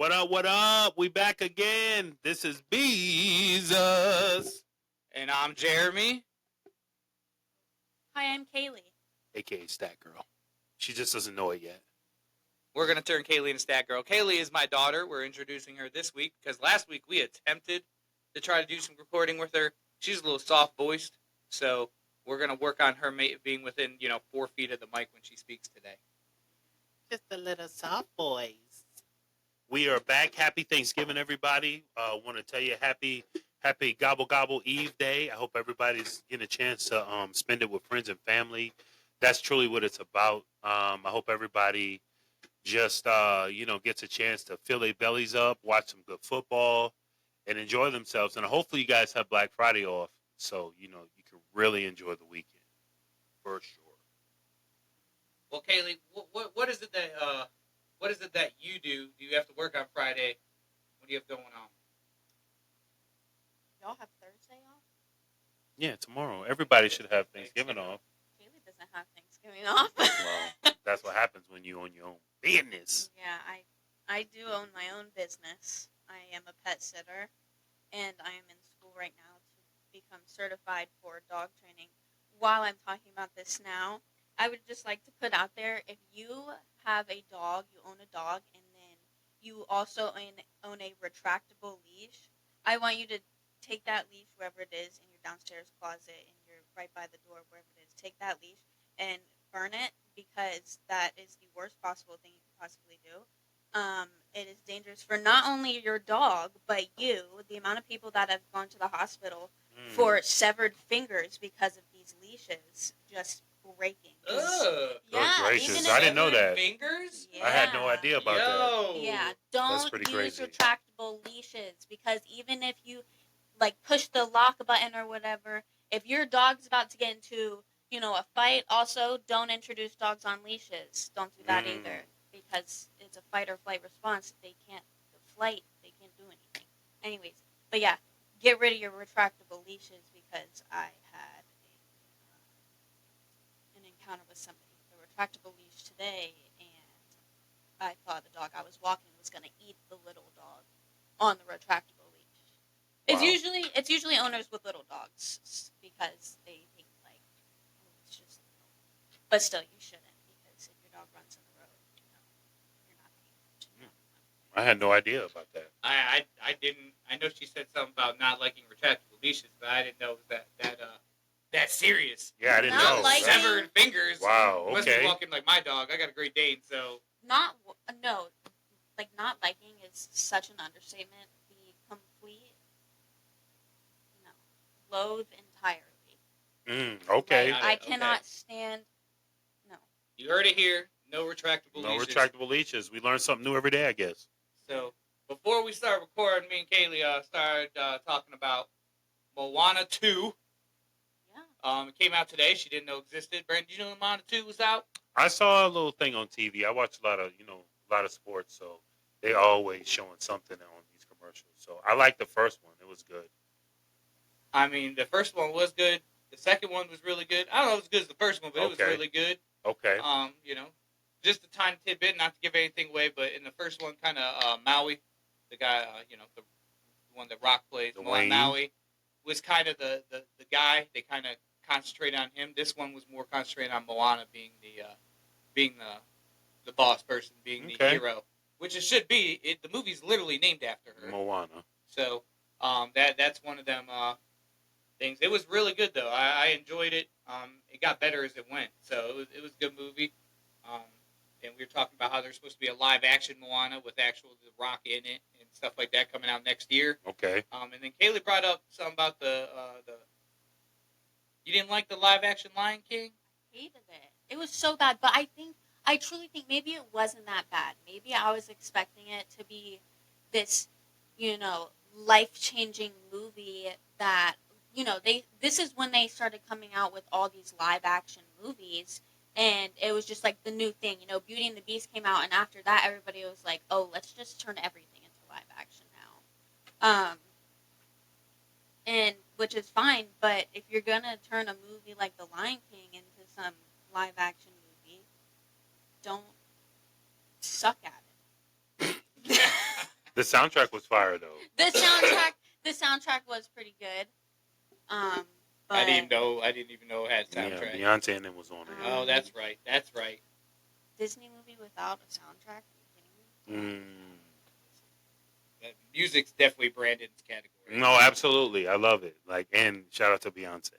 What up? What up? We back again. This is Beezus, And I'm Jeremy. Hi, I'm Kaylee. aka Stat Girl. She just doesn't know it yet. We're going to turn Kaylee into Stat Girl. Kaylee is my daughter. We're introducing her this week because last week we attempted to try to do some recording with her. She's a little soft-voiced, so we're going to work on her being within, 4 feet of the mic when she speaks today. Just a little soft voice. We are back. Happy Thanksgiving, everybody. Want to tell you happy Gobble Gobble Eve Day. I hope everybody's getting a chance to spend it with friends and family. That's truly what it's about. I hope everybody just gets a chance to fill their bellies up, watch some good football, and enjoy themselves. And hopefully you guys have Black Friday off, so you can really enjoy the weekend for sure. Well, Kaylee, what is it that you do? Do you have to work on Friday? What do you have going on? Y'all have Thursday off? Yeah, tomorrow. Everybody should have Thanksgiving off. Kaylee doesn't have Thanksgiving off. Well, that's what happens when you own your own business. Yeah, I do own my own business. I am a pet sitter, and I am in school right now to become certified for dog training. While I'm talking about this now, I would just like to put out there, if you have a dog, you own a dog, and then you also own a retractable leash, I want you to take that leash wherever it is in your downstairs closet, and you're right by the door, wherever it is. Take that leash and burn it, because that is the worst possible thing you can possibly do. It is dangerous for not only your dog, but you. The amount of people that have gone to the hospital for severed fingers because of these leaches just breaking. Ugh. Yeah, gracious. even if I didn't know that. Fingers? Yeah. I had no idea about that. Yeah, That's don't pretty use crazy. retractable leashes, because even if you push the lock button or whatever, if your dog's about to get into a fight, also don't introduce dogs on leashes. Don't do that either, because it's a fight or flight response. They can't flight. They can't do anything. Anyways, but yeah, get rid of your retractable leashes, because I had an encounter with somebody with a retractable leash today, and I thought the dog I was walking was going to eat the little dog on the retractable leash. Wow. It's usually owners with little dogs, because they think it's just little. But still, you shouldn't, because if your dog runs in the road, you're not paying attention. I had no idea about that. I didn't. I know she said something about not liking retractable leashes, but I didn't know it was that serious. Yeah, I didn't Not know. liking- Severed fingers. Wow, Must be okay. walking like my dog. I got a Great Dane, so Not liking is such an understatement. The complete, loathe entirely. Okay. Like, I cannot stand. No. you heard it here. No retractable No leashes. retractable leashes. We learn something new every day, I guess. So before we start recording, me and Kaylee started talking about Moana 2. Yeah. It came out today. She didn't know existed. Brandon, did you know Moana 2 was out? I saw a little thing on TV. I watch a lot of sports, so they always showing something on these commercials. So I liked the first one. It was good. I mean, the first one was good. The second one was really good. I don't know if it was as good as the first one, but it was Okay. really good. Okay. Just a tiny tidbit, not to give anything away, but in the first one, kind of Maui, the guy, the one that Rock plays, Dwayne. Maui, was kind of the guy. They kind of concentrated on him. This one was more concentrated on Moana being the boss person, being the Okay. hero, which it should be. The movie's literally named after her. Moana. So that's one of them things. It was really good though. I enjoyed it. It got better as it went. So it was a good movie. And we were talking about how there's supposed to be a live action Moana with actual The Rock in it and stuff like that coming out next year. Okay. And then Kaylee brought up something about the you didn't like the live action Lion King? Hated it. It was so bad, but I truly think maybe it wasn't that bad. Maybe I was expecting it to be this, life-changing movie that, this is when they started coming out with all these live action movies, and it was just like the new thing. Beauty and the Beast came out, and after that everybody was like, oh, let's just turn everything into live action now. And which is fine, but if you're gonna turn a movie like The Lion King into some live action movie, don't suck at it. The soundtrack was fire though. The soundtrack was pretty good. But I didn't even know it had soundtrack. Yeah, Beyonce and them was on it. Oh, that's right. That's right. Disney movie without a soundtrack? Are you kidding me? Music's definitely Brandon's category. No, absolutely. I love it. Like, and shout out to Beyonce.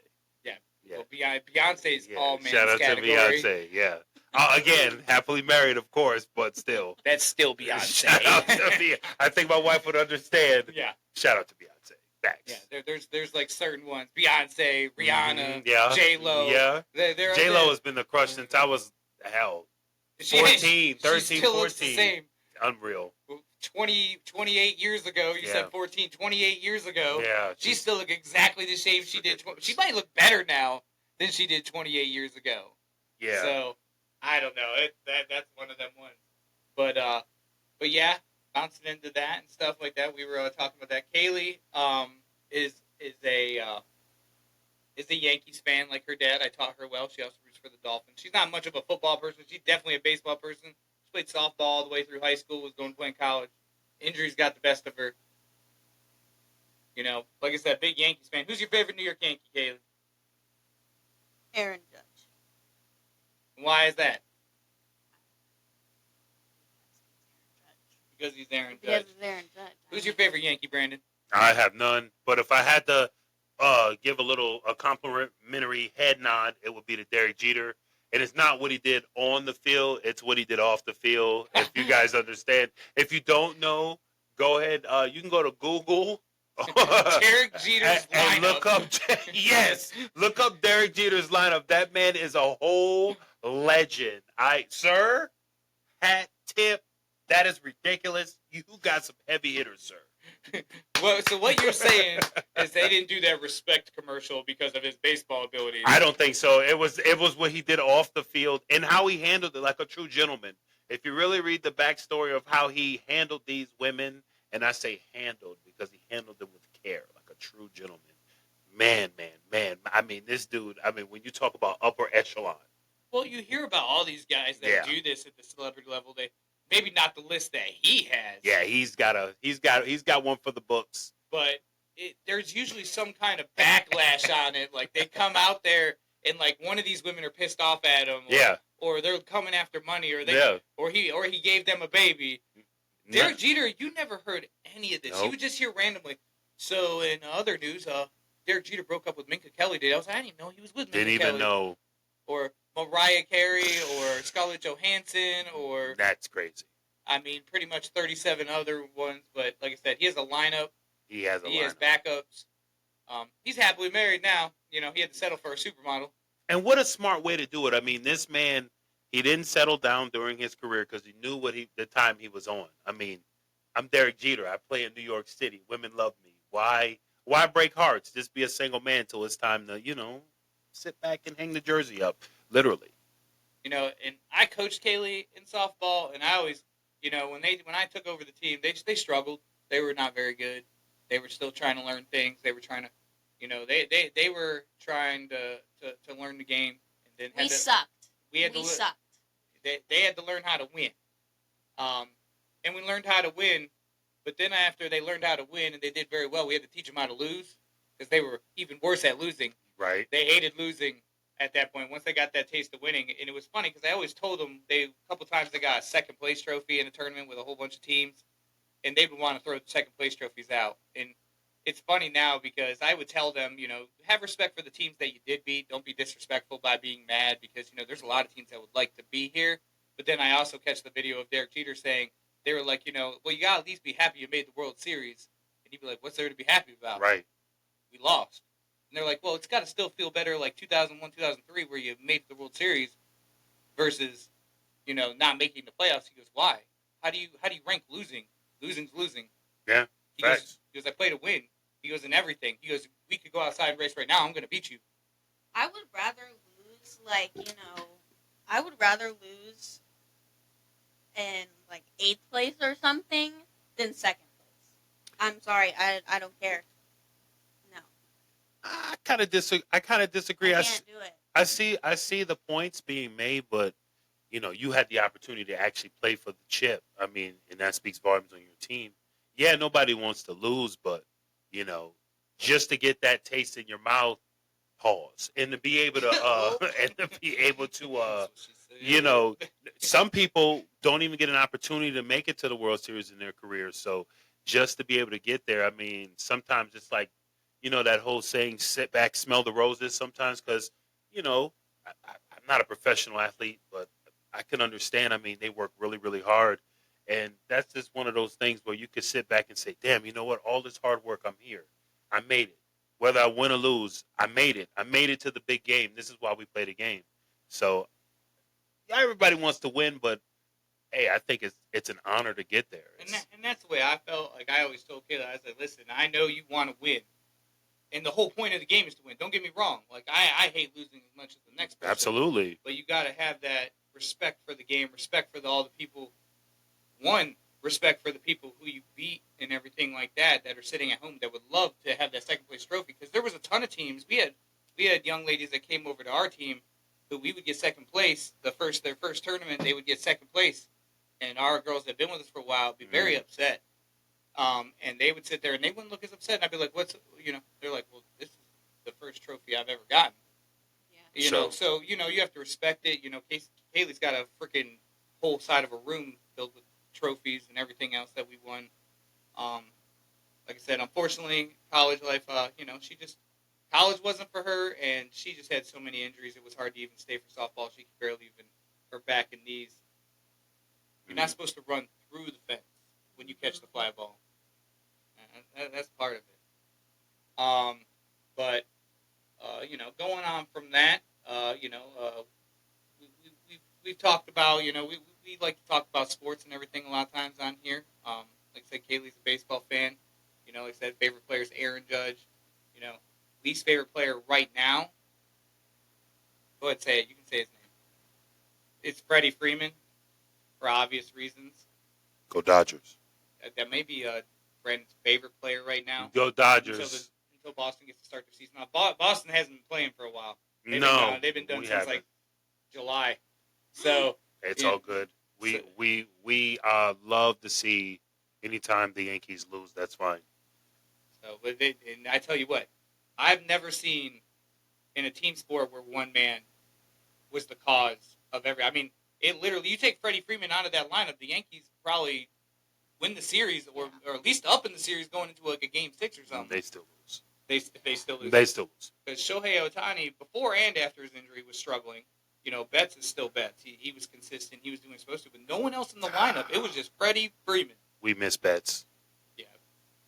Yeah. Yeah. Well, Beyonce's all men's Shout out category. to Beyonce. Yeah. Again, happily married, of course, but still. That's still Beyonce. Shout out to Beyonce. I think my wife would understand. Yeah. Shout out to Beyonce. Facts. Yeah. There's like certain ones. Beyonce, Rihanna, Yeah. J-Lo. Yeah. They're J-Lo has been the crush since I was, 14, 13, she still looks the 14. same. Unreal. 28 years ago. You said 14, 28 years ago. Yeah. She still look exactly the same she did. She might look better now than she did 28 years ago. Yeah. So I don't know. That's one of them ones. But yeah, bouncing into that and stuff like that. We were talking about that. Kaylee is a Yankees fan like her dad. I taught her well. She also roots for the Dolphins. She's not much of a football person. She's definitely a baseball person. She played softball all the way through high school. Was going to play in college. Injuries got the best of her. You know, like I said, big Yankees fan. Who's your favorite New York Yankee, Kaylee? Aaron Judge. Why is that? Because he's Aaron Judge. Because Aaron Judge. Who's your favorite Yankee, Brandon? I have none. But if I had to give a complimentary head nod, it would be to Derek Jeter. And it's not what he did on the field; it's what he did off the field. If you guys understand, if you don't know, go ahead. You can go to Google. Derek Jeter's and lineup. look up. Yes, look up Derek Jeter's lineup. That man is a whole legend. Sir, hat tip. That is ridiculous. You got some heavy hitters, sir. Well, so what you're saying is they didn't do that respect commercial because of his baseball abilities. I don't think so. It was what he did off the field and how he handled it like a true gentleman. If you really read the backstory of how he handled these women, and I say handled because he handled them with care, like a true gentleman. Man. I mean, this dude, when you talk about upper echelon. Well, you hear about all these guys that do this at the celebrity level. They maybe not the list that he has. Yeah, he's got one for the books. But there's usually some kind of backlash on it. Like they come out there and like one of these women are pissed off at him. Or they're coming after money, or he gave them a baby. Derek Jeter, you never heard any of this. Nope. You would just hear randomly. So in other news, Derek Jeter broke up with Minka Kelly. I didn't even know he was with Minka Kelly. Didn't even know. Or Mariah Carey, or Scarlett Johansson, or... That's crazy. I mean, pretty much 37 other ones, but like I said, he has a lineup. He has backups. He's happily married now. You know, he had to settle for a supermodel. And what a smart way to do it. I mean, this man, he didn't settle down during his career because he knew the time he was on. I mean, I'm Derek Jeter. I play in New York City. Women love me. Why break hearts? Just be a single man till it's time to, sit back and hang the jersey up, literally. You know, and I coached Kaylee in softball, and I always, when I took over the team, they struggled. They were not very good. They were still trying to learn things. They were trying to, they were trying to learn the game. And then we sucked. We sucked. They had to learn how to win. And we learned how to win, but then after they learned how to win and they did very well, we had to teach them how to lose because they were even worse at losing. Right. They hated losing at that point once they got that taste of winning. And it was funny because I always told them a couple times they got a second place trophy in a tournament with a whole bunch of teams, and they would want to throw the second place trophies out. And it's funny now because I would tell them, have respect for the teams that you did beat. Don't be disrespectful by being mad because, there's a lot of teams that would like to be here. But then I also catch the video of Derek Jeter saying, they were like, well, you got to at least be happy you made the World Series. And he'd be like, what's there to be happy about? Right. We lost. And they're like, well, it's got to still feel better like 2001, 2003 where you made the World Series versus, not making the playoffs. He goes, why? How do you rank losing? Losing's losing. Yeah, he goes, I play to win. He goes, in everything. He goes, we could go outside and race right now. I'm going to beat you. I would rather lose, I would rather lose in, 8th place or something than 2nd place. I'm sorry. I don't care. No. I kind of disagree. I can't do it. I see the points being made, but, you had the opportunity to actually play for the chip. I mean, and that speaks volumes on your team. yeah, nobody wants to lose, but you know, just to get that taste in your mouth, pause, and to be able to and to be able to That's what she said. you know, some people don't even get an opportunity to make it to the World Series in their careers. So just to be able to get there, I mean, sometimes it's like, that whole saying, sit back, smell the roses sometimes because, you know, I'm not a professional athlete, but I can understand. I mean, they work really, really hard. And that's just one of those things where you could sit back and say, damn, you know what? All this hard work, I'm here. I made it. Whether I win or lose, I made it. I made it to the big game. This is why we play the game. So yeah, everybody wants to win, but hey, I think it's an honor to get there. And that's the way I felt. Like I always told Kayla, I said, listen, I know you want to win. And the whole point of the game is to win. Don't get me wrong. Like I hate losing as much as the next person. Absolutely. But you got to have that respect for the game, respect for all the people. One, respect for the people who you beat and everything like that are sitting at home that would love to have that second place trophy. Because there was a ton of teams. We had young ladies that came over to our team who we would get second place. Their first tournament, they would get second place. And our girls that have been with us for a while would be very upset. And they would sit there and they wouldn't look as upset. And I'd be like, they're like, well, this is the first trophy I've ever gotten. Yeah. So you have to respect it. Kaylee's got a freaking whole side of a room filled with trophies and everything else that we won. Like I said, unfortunately, college life, college wasn't for her, and she just had so many injuries, it was hard to even stay for softball. She could barely even, her back and knees. You're not supposed to run through the fence when you catch the fly ball. That's part of it. But going on from that, we've talked about, we like to talk about sports and everything a lot of times on here. Like I said, Kaylee's a baseball fan. Like I said, favorite player is Aaron Judge. Least favorite player right now. Go ahead, say it. You can say his name. It's Freddie Freeman, for obvious reasons. Go Dodgers. That may be Brandon's favorite player right now. Go Dodgers. Until Boston gets to start the season off. Boston hasn't been playing for a while. They've been done since like July. So it's all good. We love to see anytime the Yankees lose. That's fine. So, and I tell you what, I've never seen in a team sport where one man was the cause of every. I mean, it literally. You take Freddie Freeman out of that lineup, the Yankees probably win the series, or at least up in the series going into like a game 6 or something. They still lose. They still lose. They still lose. Because Shohei Ohtani, before and after his injury, was struggling. Betts is still Betts. He was consistent. He was doing what he was supposed to. But no one else in the lineup. It was just Freddie Freeman. We miss Betts. Yeah.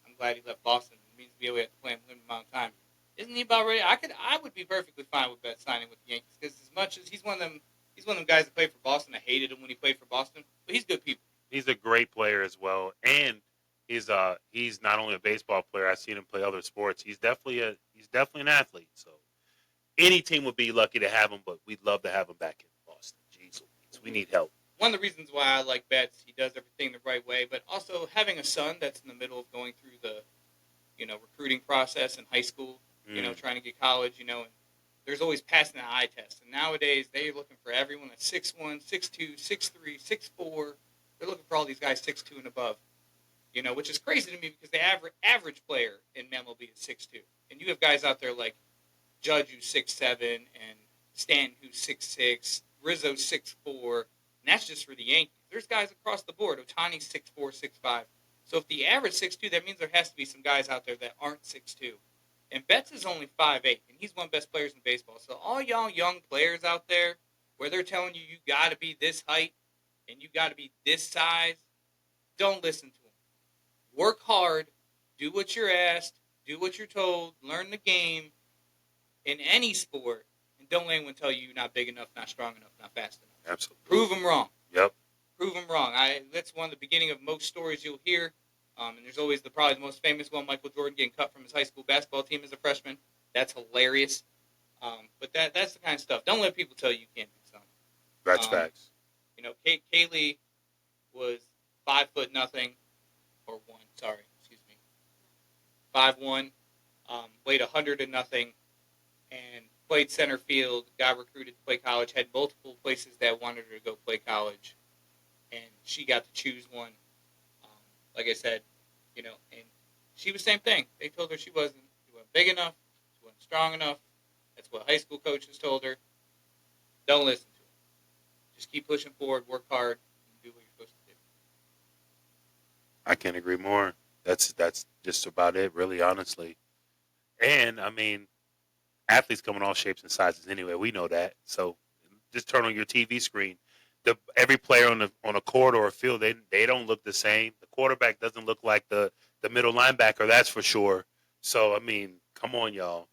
I'm glad he left Boston. It means we have to play him a limited amount of time. Isn't he about ready? I would be perfectly fine with Betts signing with the Yankees. Because as much as he's one of them guys that played for Boston. I hated him when he played for Boston. But he's good people. He's a great player as well. And he's not only a baseball player. I've seen him play other sports. He's definitely an athlete. So any team would be lucky to have him, but we'd love to have him back in Boston. Jeez Louise, we need help. One of the reasons why I like Betts, he does everything the right way, but also having a son that's in the middle of going through the, recruiting process in high school, trying to get college, and there's always passing the eye test. And nowadays they're looking for everyone that's 6'1", 6'2", 6'3", 6'4". They're looking for all these guys 6'2" and above. Which is crazy to me because the average player in MLB is 6'2". And you have guys out there like Judge, who's 6'7", and Stanton, who's 6'6", Rizzo, 6'4", and that's just for the Yankees. There's guys across the board. Ohtani's 6'4", 6'5". So if the average 6'2", that means there has to be some guys out there that aren't 6'2". And Betts is only 5'8", and he's one of the best players in baseball. So all y'all young players out there, where they're telling you got to be this height and you got to be this size, don't listen to them. Work hard, do what you're asked, do what you're told, learn the game in any sport, and don't let anyone tell you you're not big enough, not strong enough, not fast enough. Absolutely. Prove them wrong. Yep. Prove them wrong. That's one of the beginning of most stories you'll hear. And there's always probably the most famous one, Michael Jordan getting cut from his high school basketball team as a freshman. That's hilarious. But that's the kind of stuff. Don't let people tell you can't do something. That's facts. Kaylee was 5'0", or 1. Sorry, excuse me. 5'1", weighed 100 and nothing, and played center field. Got recruited to play college. Had multiple places that wanted her to go play college, and she got to choose one. Like I said, And she was same thing. They told her she wasn't big enough, she wasn't strong enough. That's what high school coaches told her. Don't listen to her. Just keep pushing forward, work hard, and do what you're supposed to do. I can't agree more. That's just about it, really, honestly. And I mean, athletes come in all shapes and sizes anyway. We know that. So just turn on your TV screen. Every player on a court or a field, they don't look the same. The quarterback doesn't look like the middle linebacker, that's for sure. So I mean, come on, y'all.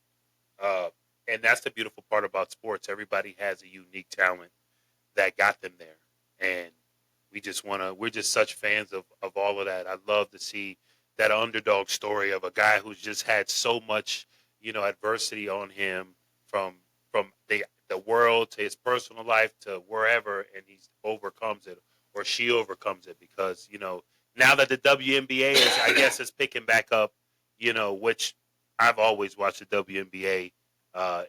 And that's the beautiful part about sports. Everybody has a unique talent that got them there, and we're just such fans of all of that. I love to see that underdog story of a guy who's just had so much, adversity on him from the world to his personal life to wherever, and he overcomes it or she overcomes it because now that the WNBA I guess is picking back up, which I've always watched the WNBA.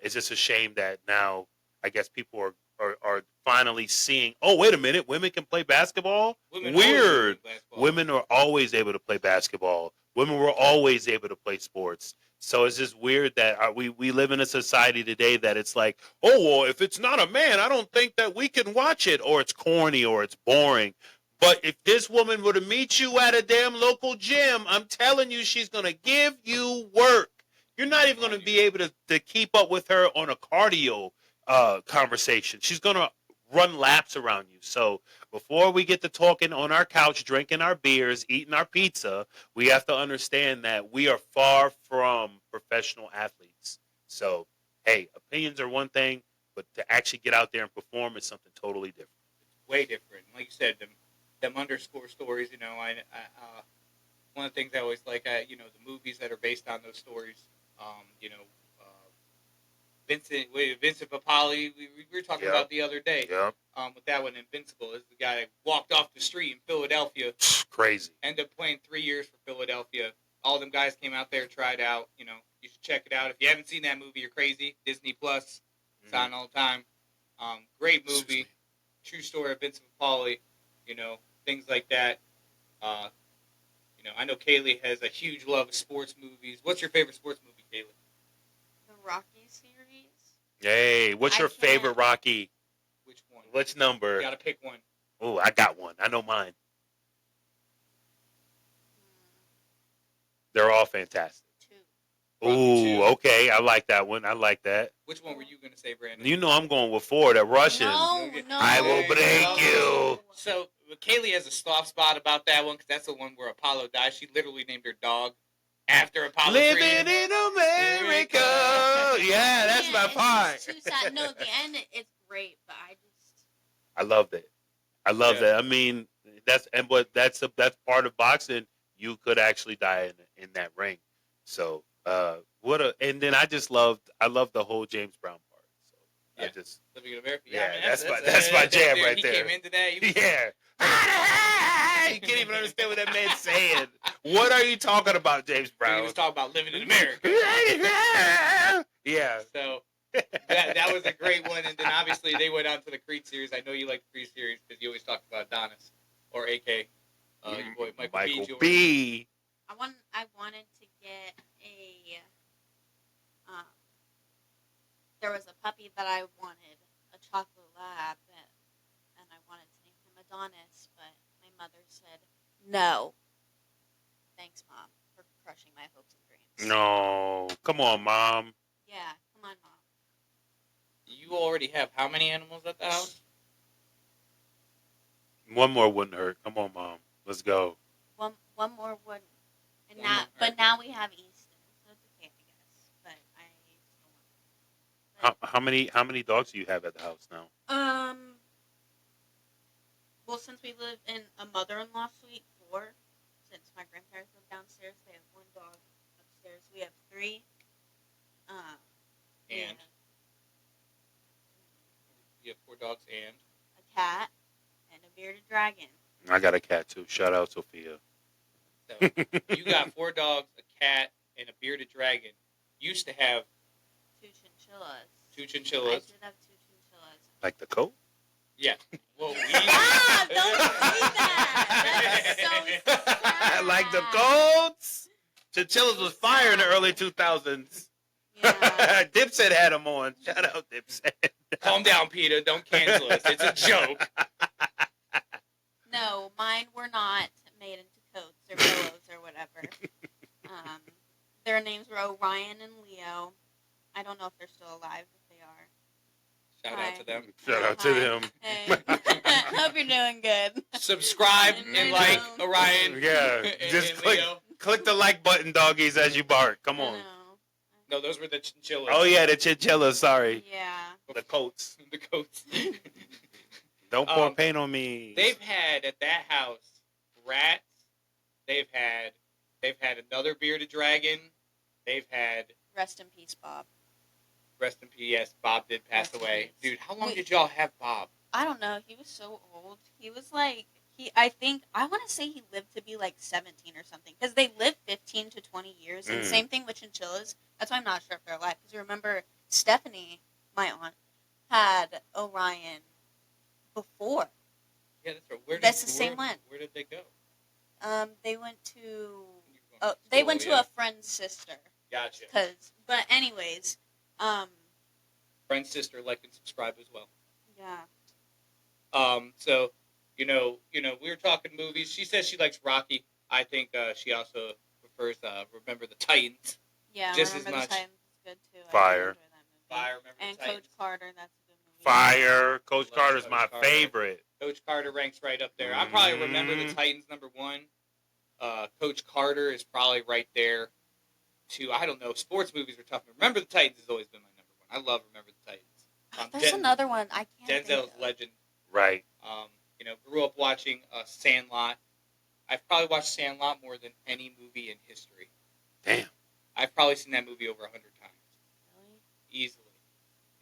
It's just a shame that now I guess people are finally seeing. Oh, wait a minute! Women can play basketball. Weird. Women are always able to play basketball. Women were always able to play sports. So it's just weird that we live in a society today that it's like, oh, well, if it's not a man, I don't think that we can watch it, or it's corny, or it's boring. But if this woman were to meet you at a damn local gym, I'm telling you, she's going to give you work. You're not even going to be able to keep up with her on a cardio conversation. She's going to run laps around you. So before we get to talking on our couch, drinking our beers, eating our pizza, we have to understand that we are far from professional athletes. So, hey, opinions are one thing, but to actually get out there and perform is something totally different. It's way different. Like you said, them underscore stories, one of the things I always like, the movies that are based on those stories, Vincent Papali, we were talking about the other day. Yep. With that one, Invincible, is the guy that walked off the street in Philadelphia. Crazy. Ended up playing 3 years for Philadelphia. All them guys came out there, tried out. You should check it out. If you haven't seen that movie, you're crazy. Disney Plus, it's on all the time. Great movie. True story of Vincent Papali. Things like that. I know Kaylee has a huge love of sports movies. What's your favorite sports movie, Kaylee? The Rocky series. Hey, what's your favorite Rocky? Which one? Which number? You gotta pick one. Oh, I got one. I know mine. They're all fantastic. Ooh, okay. I like that one. I like that. Which one were you going to say, Brandon? You know I'm going with 4, that Russian. No. I will break you. So, Kaylee has a soft spot about that one because that's the one where Apollo died. She literally named her dog after Apollo. Living in America. Yeah, that's my part. It's too sad. No, the end, it's great, but I loved it. I love that. I mean, that's part of boxing. You could actually die in that ring. So, and then I love the whole James Brown part. So yeah. I just Living in America. Yeah, man, that's my jam right there. He came into that. You can't even understand what that man's saying. What are you talking about, James Brown? He was talking about living in America. Yeah. So that was a great one, and then obviously they went on to the Creed series. I know you like the Creed series because you always talked about Adonis or AK, your boy Michael B. I wanted to get a. There was a puppy that I wanted, a chocolate lab, and I wanted to name him Adonis, but my mother said no. Thanks, Mom, for crushing my hopes and dreams. No, come on, Mom. Yeah, come on, Mom. You already have how many animals at the house? One more wouldn't hurt. Come on, Mom. Let's go. One more wouldn't. And now we have Easton, so it's okay, I guess. But I still want it. How many dogs do you have at the house now? Well, since we live in a mother-in-law suite, 4. Since my grandparents live downstairs, they have 1 dog. Upstairs, we have 3. And you have 4 dogs and a cat and a bearded dragon. I got a cat too. Shout out Sophia. So you got 4 dogs, a cat, and a bearded dragon. Used to have 2 chinchillas. 2 chinchillas. I did have 2 chinchillas. Like the coat? Yeah. Well, Ah, don't say that. That's so sad. Like the Colts. Chinchillas was fire in the early 2000s. Yeah. Dipset had them on. Shout out Dipset. Calm down, Peter. Don't cancel us. It's a joke. No, mine were not made into coats or pillows or whatever. Their names were Orion and Leo. I don't know if they're still alive. If they are, Shout Hi. out to them. Shout out to Hi. them. Hey, hope you're doing good. Subscribe And and you like know. Orion. Yeah, and, just and click Leo. click the like button, doggies, as you bark. Come I on. know. No, those were the chinchillas. Oh yeah, the chinchillas. Sorry, Yeah. the Colts. The coats. Don't pour paint on me. They've had at that house rats. They've had another bearded dragon. They've had Rest in peace, Bob. rest in peace. Yes, Bob did pass Rest in away. peace. Dude, how long Wait. did y'all have Bob? I don't know. He was so old. He was like I want to say he lived to be like 17 or something because they live 15 to 20 years. And Mm. same thing with chinchillas. That's why I'm not sure if they're alive. Because remember, Stephanie, my aunt, had Orion before. Yeah, that's right. That's the same one. Where did they go? They went to You were going they school, went to yeah. a friend's sister. Gotcha. But anyways, Friend's sister, like and subscribe as well. yeah. So, we were talking movies. She says she likes Rocky. I think she also prefers Remember the Titans. Yeah, Just Remember as the much. Titans is good too. I Fire. did enjoy that movie. Fire, Remember And the Titans. Coach Carter, that's a good movie. Fire. Coach Love Carter's Coach my Carter. favorite. Coach Carter ranks right up there. I probably Remember the Titans #1. Coach Carter is probably right there. Two, I don't know. Sports movies are tough. Remember the Titans has always been my #1. I love Remember the Titans. There's another one I can't think Denzel's of. legend. Right. Grew up watching Sandlot. I've probably watched Sandlot more than any movie in history. Damn. I've probably seen that movie over 100 times. Really? Easily.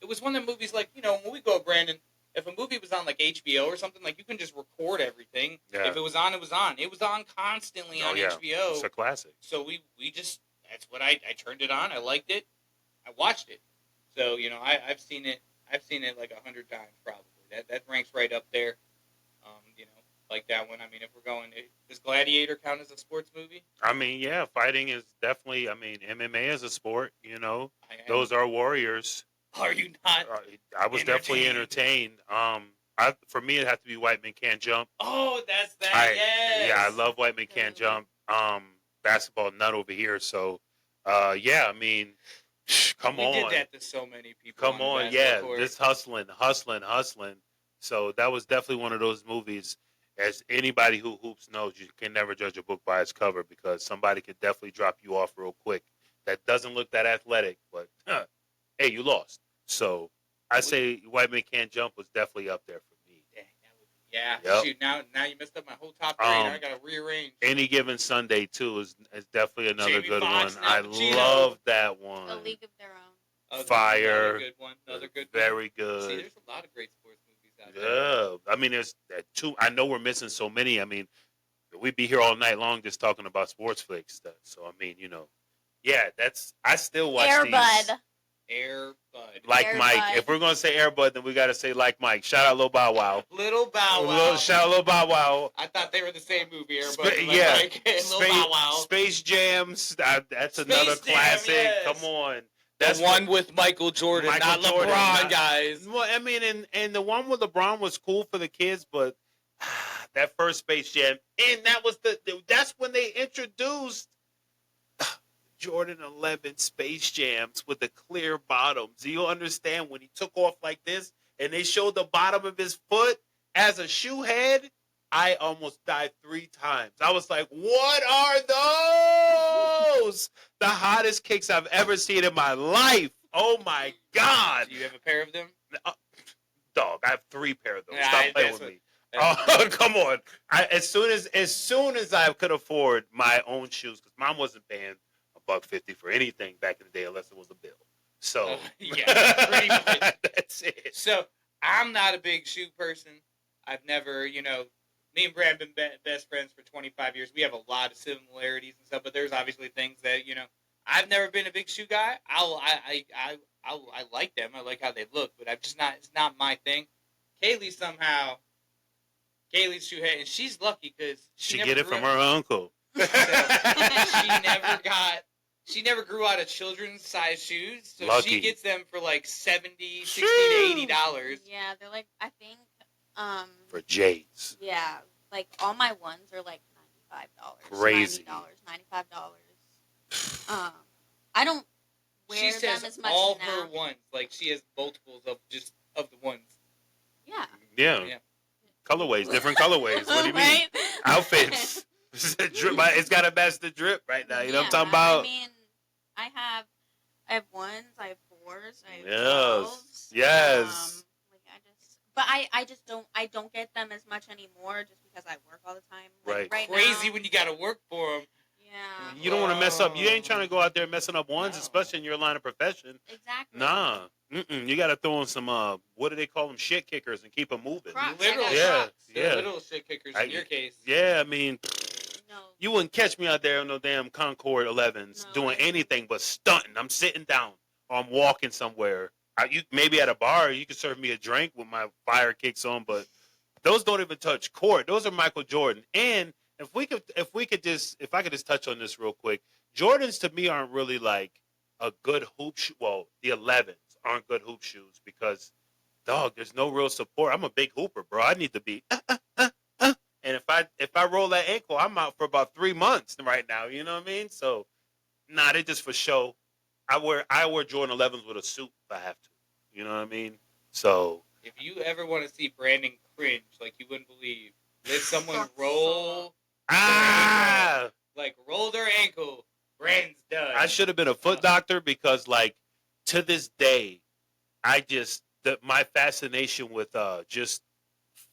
It was one of the movies like, when we go, Brandon, if a movie was on like HBO or something, like you can just record everything. Yeah. If it was on, it was on. It was on constantly on HBO. It's a classic. So we just, that's what I turned it on. I liked it. I watched it. So, I've seen it like 100 times probably. That ranks right up there. Like that one. I mean, if we're going, does Gladiator count as a sports movie? I mean, yeah, fighting is definitely. I mean, MMA is a sport. Those are warriors. Are you not? I was definitely entertained. For me, it had to be White Men Can't Jump. Oh, that's that. Yes. Yeah, I love White Men Can't Jump. Basketball nut over here. So, yeah, I mean, come on. We did that to so many people. Come on, on, the yeah, court. just hustling. So that was definitely one of those movies. As anybody who hoops knows, you can never judge a book by its cover because somebody could definitely drop you off real quick. That doesn't look that athletic, but hey, you lost. So I say White Men Can't Jump was definitely up there for me. Yeah. Yep. Shoot, now you messed up my whole top 3. and I gotta rearrange. Any Given Sunday too is definitely another Jamie good Foxx one. and I Al Pacino. love that one. A League of Their Own. Fire. Another good one. Another good one. Very See, good. there's a lot of great sports movies out there. Yeah, I mean, there's two. I know we're missing so many. I mean, we'd be here all night long just talking about sports flicks stuff. So I mean, yeah, I still watch Air these. Bud. Air Bud. Like Air Mike. Bud. If we're gonna say Air Bud, then we gotta say like Mike. Shout out Lil Bow Wow. Little Bow Wow. Shout out Lil Bow Wow. I thought they were the same movie, Air Bud. Yeah. Little Bow Wow. Space Jams. That's Space another Jam, classic. yes. Come on. The one with Michael Jordan, Michael not Jordan, LeBron, not- guys. Well, I mean, and the one with LeBron was cool for the kids, but that first Space Jam, and that's when they introduced Jordan 11 Space Jams with the clear bottoms. Do you understand when he took off like this and they showed the bottom of his foot as a shoe head? I almost died 3 times. I was like, what are those? The hottest kicks I've ever seen in my life. Oh my God. Do you have a pair of them? Dog, I have 3 pair of those. Yeah, Stop playing that's with me. what- Oh, come on. As soon as I could afford my own shoes, because mom wasn't paying $1.50 for anything back in the day unless it was a bill. So Yeah, pretty much. That's it. So I'm not a big shoe person. I've never, me and Brad have been best friends for 25 years. We have a lot of similarities and stuff, but there's obviously things that, I've never been a big shoe guy. I like them. I like how they look, but it's not my thing. Kaylee somehow, Kaylee's shoe head, and she's lucky because She never get it grew from up- her uncle. She never grew out of children's size shoes, so Lucky. she gets them for like $70, $60 to $80. Yeah, they're like, I think, For J's. yeah, like all my ones are like $95. Crazy. $90, $95. I don't wear She says them as much all now. her ones, like she has multiples of the ones. Yeah. Yeah. Yeah. Colorways, different colorways. What do you mean? Right? Outfits. It's got to match the drip right now. You know what I'm talking I about? mean, I have ones, I have fours, I have Yes. 12s. Yes. But I just don't get them as much anymore just because I work all the time. Like, Right. Crazy now, when you got to work for them. yeah. You don't want to mess up. You ain't trying to go out there messing up ones, No. especially in your line of profession. Exactly. Nah. You got to throw in some, what do they call them? Shit kickers and keep them moving. Crocs. Literal I got Yeah. Crocs. They're little shit kickers in your case. Yeah, I mean, No. you wouldn't catch me out there on no damn Concord 11s No. doing anything but stunting. I'm sitting down or I'm walking somewhere. You maybe at a bar, you could serve me a drink with my fire kicks on, but those don't even touch court. Those are Michael Jordan. And if I could just touch on this real quick, Jordans to me aren't really like a good hoop shoe. Well, the 11s aren't good hoop shoes because, dog, there's no real support. I'm a big hooper, bro. I need to be. And if I roll that ankle, I'm out for about 3 months right now. You know what I mean? So, they just for show. I wear Jordan 11s with a suit if I have to. You know what I mean? So If you ever want to see Brandon cringe like you wouldn't believe, let someone Sucks. roll roll their ankle. Brandon's done. I should have been a foot doctor because, like, to this day, my fascination with just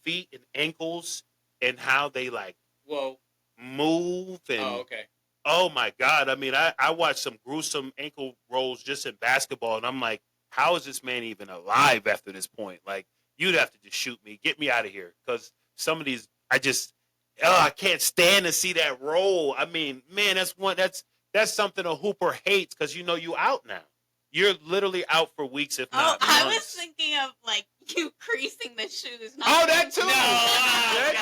feet and ankles and how they like Whoa. move and Oh, okay. oh my god! I mean, I watched some gruesome ankle rolls just in basketball, and I'm like, how is this man even alive after this point? Like, you'd have to just shoot me, get me out of here, because some of these, I can't stand to see that roll. I mean, man, that's something a hooper hates because you out now. You're literally out for weeks, if not I was months. thinking of like you creasing the shoes. Not Oh, that too. No, That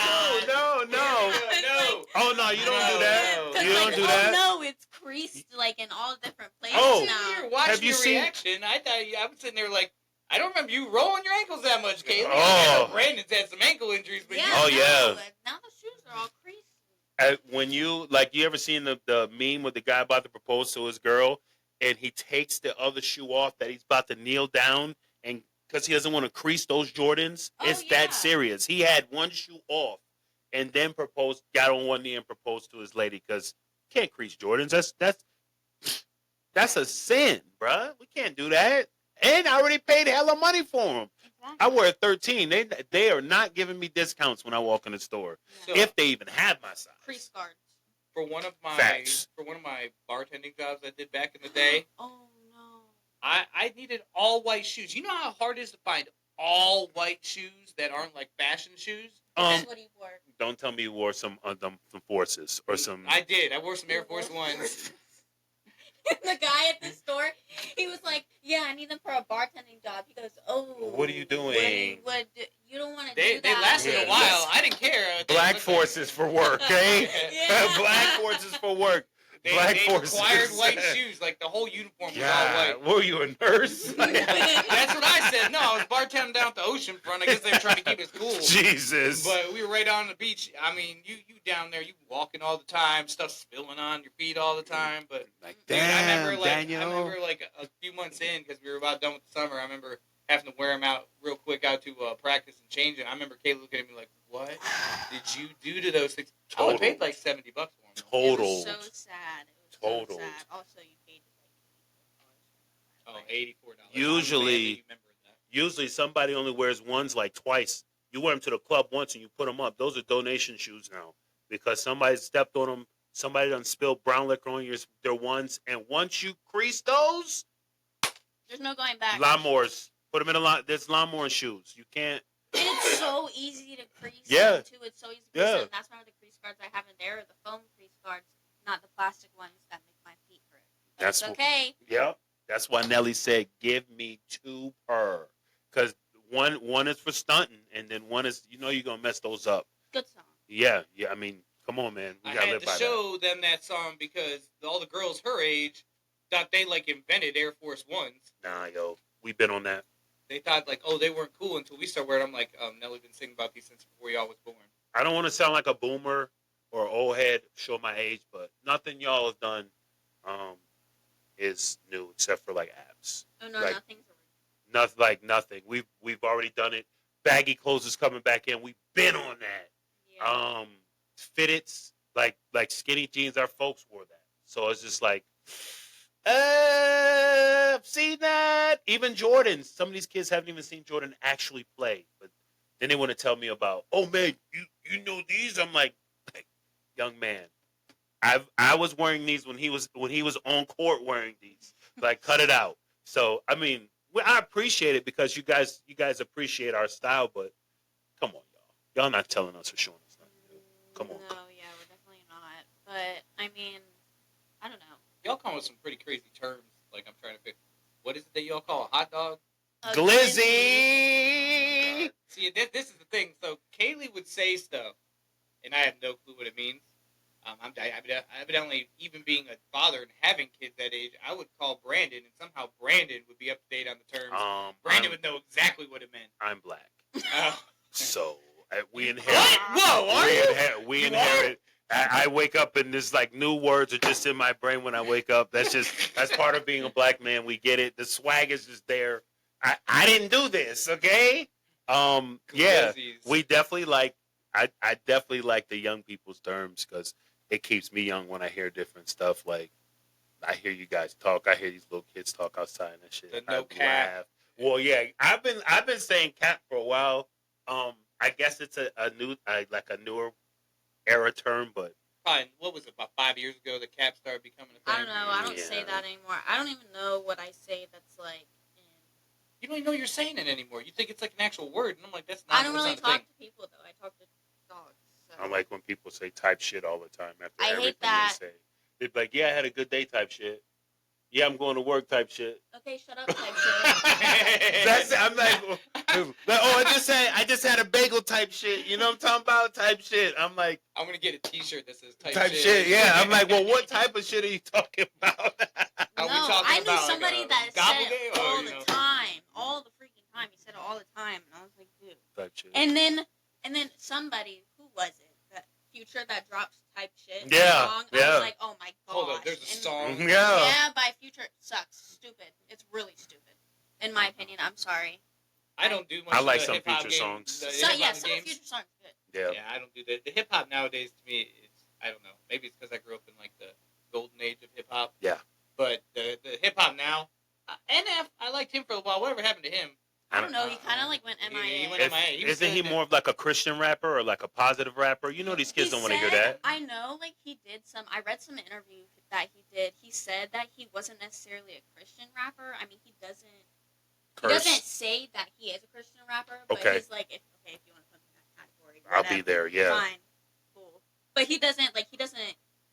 too. No. Oh no, you don't do that. No. You don't do that. Oh no, it's creased like in all different places Oh. now. You're watching Have you your seen- reaction. I was sitting there like, I don't remember you rolling your ankles that much, Kaylee. Oh. I know Brandon's had some ankle injuries, but Yeah, Oh, no, yeah. Now the shoes are all creased. When you ever seen the meme with the guy about to propose to his girl, and he takes the other shoe off that he's about to kneel down, and because he doesn't want to crease those Jordans, Oh, it's yeah. that serious. He had one shoe off, and then got on one knee and proposed to his lady because can't crease Jordans. That's a sin, bruh. We can't do that. And I already paid hella money for them. Exactly. I wear 13. They are not giving me discounts when I walk in the store, So- if they even have my size. crease guards. for one of my Facts. bartending jobs I did back in the day, Oh no. I needed all white shoes. You know how hard it is to find all white shoes that aren't like fashion shoes? That's what he wore. Don't tell me you wore some Forces or some. I did. I wore some Air Force Ones. The guy at the store, he was like, "Yeah, I need them for a bartending job." He goes, "Oh, What are you doing? You don't want to They do that?" lasted a Yeah. while. I didn't care. Black Forces for work, okay? Yeah. Black Forces for work. Black they Forces. required white shoes. Like the whole uniform was all God, white. were you a nurse? That's what I said. No, I was bartending down at the ocean front. I guess they were trying to keep us cool. Jesus. But we were right on the beach. I mean, you down there, you walking all the time, stuff spilling on your feet all the time. But Like, dude, damn, I remember Daniel. a few months in, because we were about done with the summer. I remember having to wear them out real quick out to practice and change it. I remember Kaylee looking at me like, "What did you do to those things?" I only paid like $70 for them. It Total. was so sad. It was Total. so sad. Also, you paid Oh, like $84. Usually- Remember that. Usually somebody only wears ones like twice. You wear them to the club once and you put them up. Those are donation shoes now because somebody stepped on them. Somebody done spilled brown liquor on their ones. And once you crease those, There's no going back. lawnmowers. Put them in a lot. There's lawnmower shoes. You can't. And it's so easy to crease. Yeah. them, too. It's so easy to crease Yeah. them. That's why the crease guards I have in there are the foam crease guards, not the plastic ones that make my feet hurt. But That's it's wh- okay. Yep. That's why Nelly said, "Give me 2 per," because one is for stunting and then one is you're gonna mess those up. Good song. Yeah. I mean, come on, man. We I gotta had live to by show them that song because all the girls her age thought they like invented Air Force Ones. that. Nah, yo, we've been on that. They thought like, oh, they weren't cool until we started wearing. I'm like, Nelly been singing about these since before y'all was born. I don't want to sound like a boomer or old head, show my age, but nothing y'all have done is new except for like apps. Oh no, Like, nothing's nothing. We've already done it. Baggy clothes is coming back in. We've been on that. yeah. Fitteds like skinny jeans. Our folks wore that, so it's just like, seen that. Even Jordans. Some of these kids haven't even seen Jordan actually play, but then they want to tell me about, oh man, you know these. I'm like, young man, I was wearing these when he was on court wearing these. Like, cut it out. So I mean, I appreciate it because you guys appreciate our style, but come on, y'all not telling us or showing us nothing new. Come on. No, yeah, we're definitely not. But I mean, I don't know. Y'all come with some pretty crazy terms. Like I'm trying to pick. What is it that y'all call a hot dog? A Glizzy. See, this is the thing. So Kaylee would say stuff, and I have no clue what it means. Evidently, even being a father and having kids that age, I would call Brandon, and somehow Brandon would be up to date on the terms. Brandon would know exactly what it meant. I'm black, Oh. so we inherit. What? Whoa, are you? We inherit. I wake up and there's like new words are just in my brain when I wake up. That's part of being a black man. We get it. The swag is just there. I didn't do this, okay? Yeah, Glizzies. we definitely like. I definitely like the young people's terms because it keeps me young when I hear different stuff. Like I hear you guys talk. I hear these little kids talk outside and shit. The no I cap. laugh. Well, yeah, I've been saying cap for a while. I guess it's a newer era term, but Probably, what was it, about 5 years ago the cap started becoming a thing? I don't know. I don't Yeah. say that anymore. I don't even know what I say that's like. You don't even know you're saying it anymore. You think it's like an actual word, and I'm like, that's not. I don't really that's not a talk thing. to people though. I talk to dogs. So. I like when people say type shit all the time after I hate everything that. they say. They're like, yeah, I had a good day type shit. Yeah, I'm going to work type shit. Okay, shut up, type shit. That's it. I'm like, I just had a bagel type shit. You know what I'm talking about? Type shit. I'm like, I'm gonna get a T-shirt that says type, type shit. Yeah. I'm like, well, what type of shit are you talking about? Are we No, talking I knew about, somebody like, that gobble said gay, it or, all you the know? time, all the freaking time. He said it all the time, and I was like, dude. Type shit. And then somebody, who was it? That Future that drops type shit. Yeah, Song. I yeah. was like, oh my gosh. Hold up, there's a And- song. Yeah. Yeah, by Future sucks. Stupid. It's really stupid. In my opinion, I'm sorry. I don't do much. I like of the some hip-hop Future game- songs. the So hip-hop yeah, some of games. Future songs good. Yeah. Yeah, I don't do that. The hip hop nowadays to me, I don't know. Maybe it's because I grew up in like the golden age of hip hop. Yeah. But the hip hop now, NF, I liked him for a while. Whatever happened to him? I don't know. He kind of like went He MIA. went MIA. He was Isn't he the- more of like a Christian rapper or like a positive rapper? You know these kids don't want to hear that. I know, like he did some. I read some interview that he did. He said that he wasn't necessarily a Christian rapper. I mean, he doesn't. He doesn't Curse. say that he is a Christian rapper, but Okay. he's like, if you want to put him in that category, I'll be whatever, there, yeah. fine, cool. But he doesn't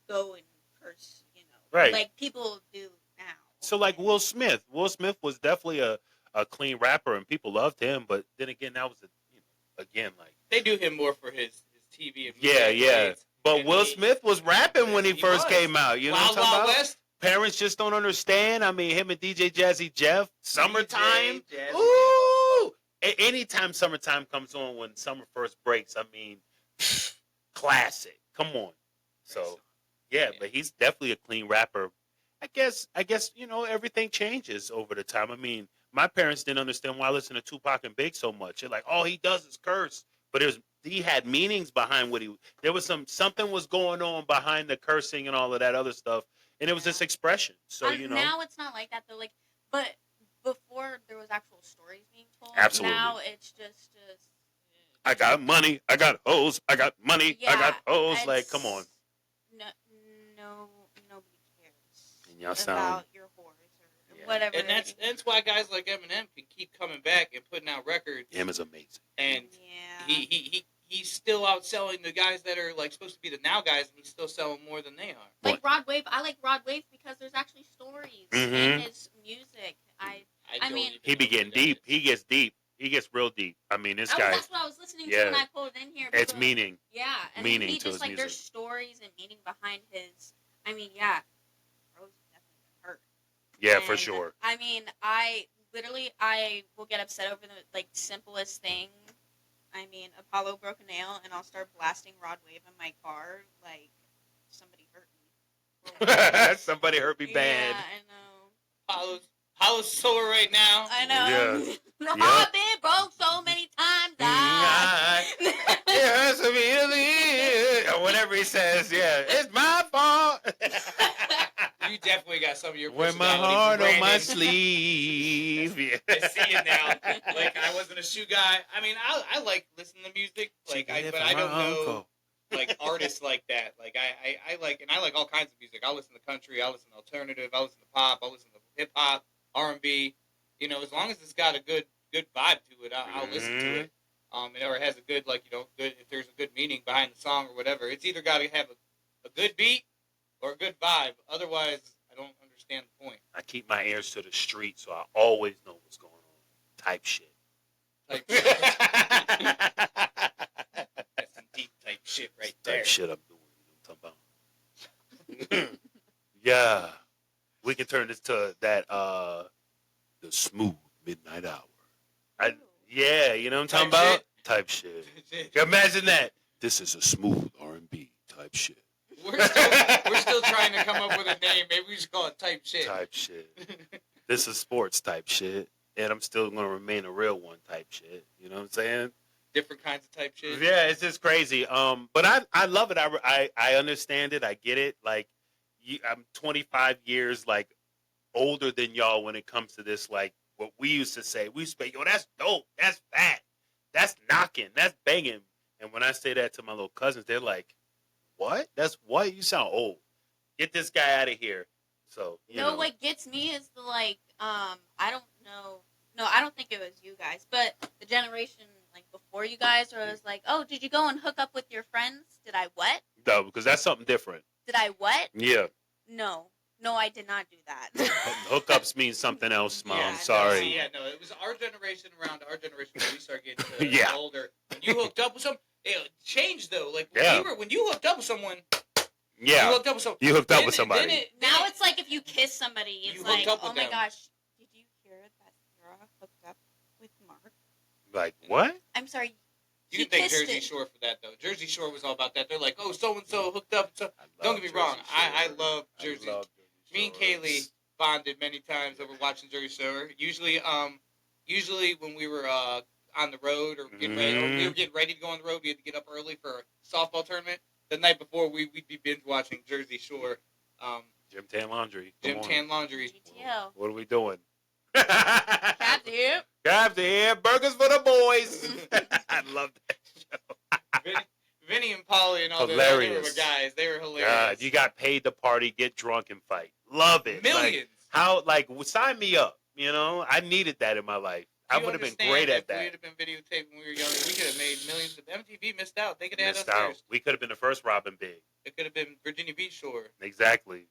go and curse, Right. like people do now. So like Will Smith. Will Smith was definitely a clean rapper and people loved him, but then again that was again like They do him more for his TV and Yeah, movie yeah. grades. But And Will he- Smith was rapping when he He first was. came out. You know Wild what I'm Wild talking about? West. Parents just don't understand. I mean, him and DJ Jazzy Jeff, summertime. DJ Jazzy Ooh! Anytime summertime comes on, when summer first breaks, I mean, classic. Come on. So, yeah, but he's definitely a clean rapper. I guess everything changes over the time. I mean, my parents didn't understand why I listened to Tupac and Big so much. They're like, all he does is curse. But he had meanings behind there was something was going on behind the cursing and all of that other stuff. And it was just expression. So, Now it's not like that though. Like, but before there was actual stories being told. Absolutely. Now it's just. I got money. I got hoes. I got money. I got hoes. it's- Like, come on. No, nobody cares And y'all sound. about your whores or Yeah. whatever. And that's why guys like Eminem can keep coming back and putting out records. Him is amazing. And Yeah. he's still outselling the guys that are like supposed to be the now guys, and he's still selling more than they are. Like Rod Wave, I like Rod Wave because there's actually stories in Mhm. his music. I don't mean- even He be know who getting that deep. is. He gets deep. He gets real deep. I mean, this Oh, guy. that's what I was listening to Yeah. when I pulled in here. It's because- meaning. Yeah, and meaning he to just his like music. there's stories and meaning behind his. I mean, yeah, Rose definitely been hurt. Yeah, for And, sure. I mean, I will get upset over the like simplest thing. I mean, Apollo broke a nail, and I'll start blasting Rod Wave in my car like somebody hurt me. Somebody hurt me bad. Yeah, I know. Apollo's sore right now. I know. Yeah. I've been broke so many times. It hurts me to leave. Or whatever he says, yeah, it's my fault. You definitely got some of your Wear my personality heart on my branded. sleeve. Yeah. I see it now. Like I wasn't a shoe guy. I mean, I like listening to music. Like but I don't know like artists like that. Like I like all kinds of music. I'll listen to country. I'll listen to alternative. I'll listen to pop. I'll listen to hip hop, R&B. You know, as long as it's got a good vibe to it, I'll listen to it. Or it has a good good if there's a good meaning behind the song or whatever. It's either got to have a good beat or a good vibe. Otherwise, I don't understand the point. I keep my ears to the street, so I always know what's going on. Type shit. Type shit. That's some deep type shit right there. Type shit I'm doing. You know what I'm talking about? Yeah. We can turn this to that the smooth midnight hour. Yeah, you know what I'm talking Type about? shit. Type shit. Imagine that. This is a smooth R&B type shit. We're still trying to come up with a name. Maybe we should call it type shit. Type shit. This is sports type shit. And I'm still going to remain a real one type shit. You know what I'm saying? Different kinds of type shit. Yeah, it's just crazy. But I love it. I understand it. I get it. Like, I'm 25 years, like, older than y'all when it comes to this, like, what we used to say. We used to say, yo, that's dope. That's fat. That's knocking. That's banging. And when I say that to my little cousins, they're like, what? That's what? You sound old. Get this guy out of here. So, you know. What gets me is the like, I don't know. No, I don't think it was you guys, but the generation like before you guys, where it was like, oh, did you go and hook up with your friends? Did I what? No, because that's something different. Did I what? Yeah. No, I did not do that. Hookups mean something else, Mom. Yeah, Sorry. It was our generation around our generation when we started getting Yeah. older. When you hooked up with it changed though. Like when you hooked up with someone, Yeah. you hooked up with someone. You hooked up with somebody. Now it's like if you kiss somebody, it's You like, hooked up oh with my them. gosh, did you hear that Sarah hooked up with Mark? Like, what? I'm sorry. You he can thank kissed Jersey it. Shore for that though. Jersey Shore was all about that. They're like, oh, so and so hooked up. So I don't love get me Jersey wrong. I Shore. love Jersey. I love Jersey Me and Shore. Kaylee bonded many times over watching Jersey Shore. Usually when we were on the road or getting ready, or we were getting ready to go on the road, we had to get up early for a softball tournament. The night before, we'd be binge watching Jersey Shore. Gym Tan Laundry. Come Gym on. Tan Laundry. GTL. What are we doing? Cabs here. Grab the air. Burgers for the boys. I love that show. Vinny and Polly and all the Hilarious. guys, they were hilarious. God, you got paid to party, get drunk, and fight. Love it. Millions. Sign me up. You know, I needed that in my life. I would have been great at If we that. would have been videotaped when we were younger, we could have made millions. MTV missed out. They could have had us Missed out. first. We could have been the first Robin Big. It could have been Virginia Beach Shore. Exactly.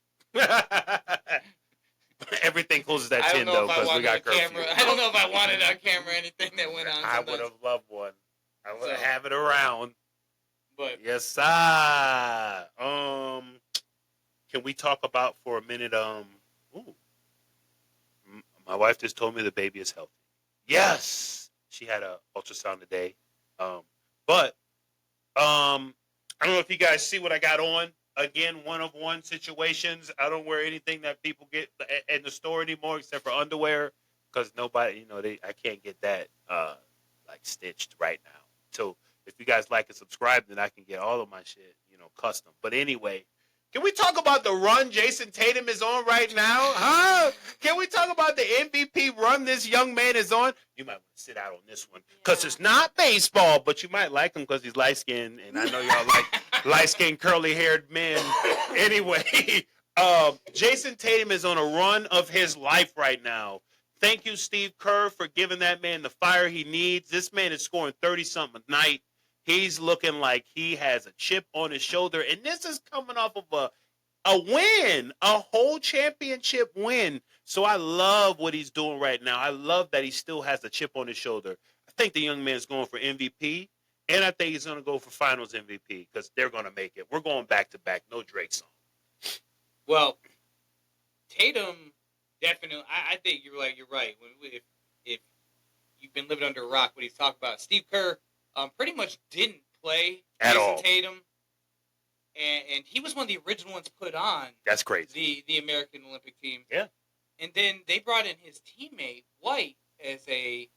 Everything closes at I 10 don't know though if I because we wanted got a curfew. camera. I don't know if I wanted on camera anything that went on. I sometimes. would have loved one. I would So- have it around. But Yes, sir. Can we talk about for a minute? My wife just told me the baby is healthy. Yes, she had a ultrasound today. But I don't know if you guys see what I got on. Again, one-of-one situations. I don't wear anything that people get in the store anymore except for underwear because nobody, I can't get that like stitched right now. So if you guys like and subscribe, then I can get all of my shit, custom. But anyway, can we talk about the run Jason Tatum is on right now? Huh? Can we talk about the MVP run this young man is on? You might want to sit out on this one because it's not baseball, but you might like him because he's light-skinned, and I know y'all like light-skinned, curly-haired men. Anyway, Jason Tatum is on a run of his life right now. Thank you, Steve Kerr, for giving that man the fire he needs. This man is scoring 30-something a night. He's looking like he has a chip on his shoulder, and this is coming off of a win, a whole championship win. So I love what he's doing right now. I love that he still has a chip on his shoulder. I think the young man's going for MVP, and I think he's going to go for Finals MVP because they're going to make it. We're going back to back. No Drake song. Well, Tatum definitely. I think you're right. If you've been living under a rock, what he's talking about, Steve Kerr, pretty much didn't play At Jason all. Tatum, and he was one of the original ones put on That's crazy. the American Olympic team. Yeah. And then they brought in his teammate White as a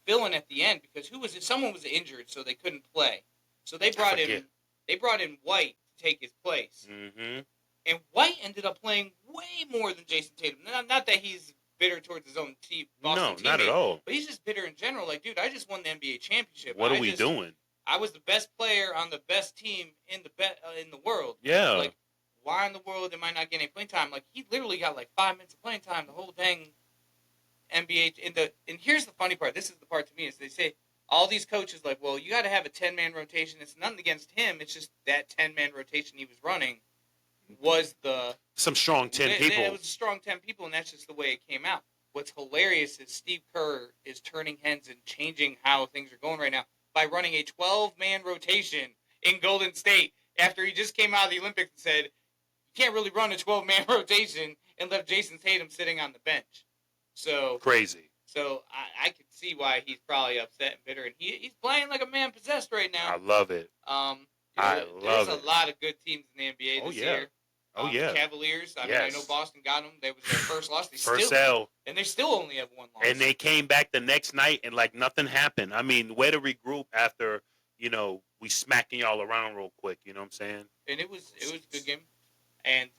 fill-in at the end because someone was injured, so they couldn't play. So they brought in White to take his place. Mm-hmm. And White ended up playing way more than Jason Tatum. Not that he's bitter towards his own team, Boston teammate, not at all. but he's just bitter in general. Like, dude, I just won the NBA championship. What are we doing? I was the best player on the best team in the world. Yeah. Like, why in the world am I not getting playing time? Like, he literally got like 5 minutes of playing time the whole dang NBA. And here's the funny part. This is the part to me is they say all these coaches like, well, you got to have a 10-man rotation. It's nothing against him. It's just that 10-man rotation he was running was some strong 10 people. It was a strong 10 people, and that's just the way it came out. What's hilarious is Steve Kerr is turning heads and changing how things are going right now by running a 12-man rotation in Golden State after he just came out of the Olympics and said, you can't really run a 12-man rotation and left Jason Tatum sitting on the bench. So crazy. So I can see why he's probably upset and bitter, and he's playing like a man possessed right now. I love it. There's a lot of good teams in the NBA this year. Oh, yeah. Cavaliers. I mean, I know Boston got them. That was their first loss. And they still only have one loss. And they came back the next night and like nothing happened. I mean, way to regroup after, we smacking y'all around real quick. You know what I'm saying? And it was a good game. And,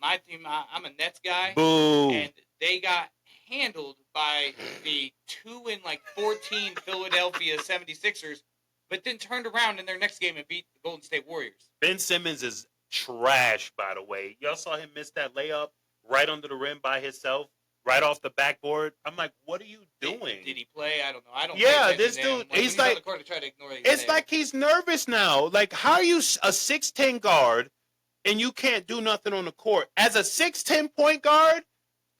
my team, I'm a Nets guy. Boo. And they got handled by the 2-14 Philadelphia 76ers, but then turned around in their next game and beat the Golden State Warriors. Ben Simmons is trash, by the way. Y'all saw him miss that layup right under the rim by himself, right off the backboard. I'm like, what are you doing? Did he play? I don't know. I don't. Yeah, this dude, he's like, to try to ignore it's like he's nervous now. Like, how are you a 6'10" guard and you can't do nothing on the court? As a 6'10" point guard,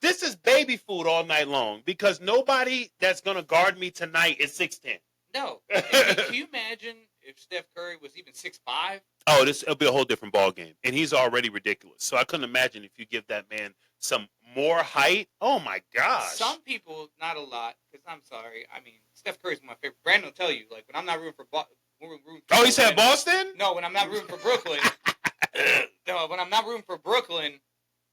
this is baby food all night long because nobody that's going to guard me tonight is 6'10". No. Can you imagine if Steph Curry was even 6'5"? Oh, it'll be a whole different ball game, and he's already ridiculous. So I couldn't imagine if you give that man some more height. Oh my gosh! Some people, not a lot, because I'm sorry. I mean, Steph Curry's my favorite. Brandon will tell you, like when I'm not rooting for Oh, he said Boston? No, when I'm not rooting for Brooklyn. No, when I'm not rooting for Brooklyn,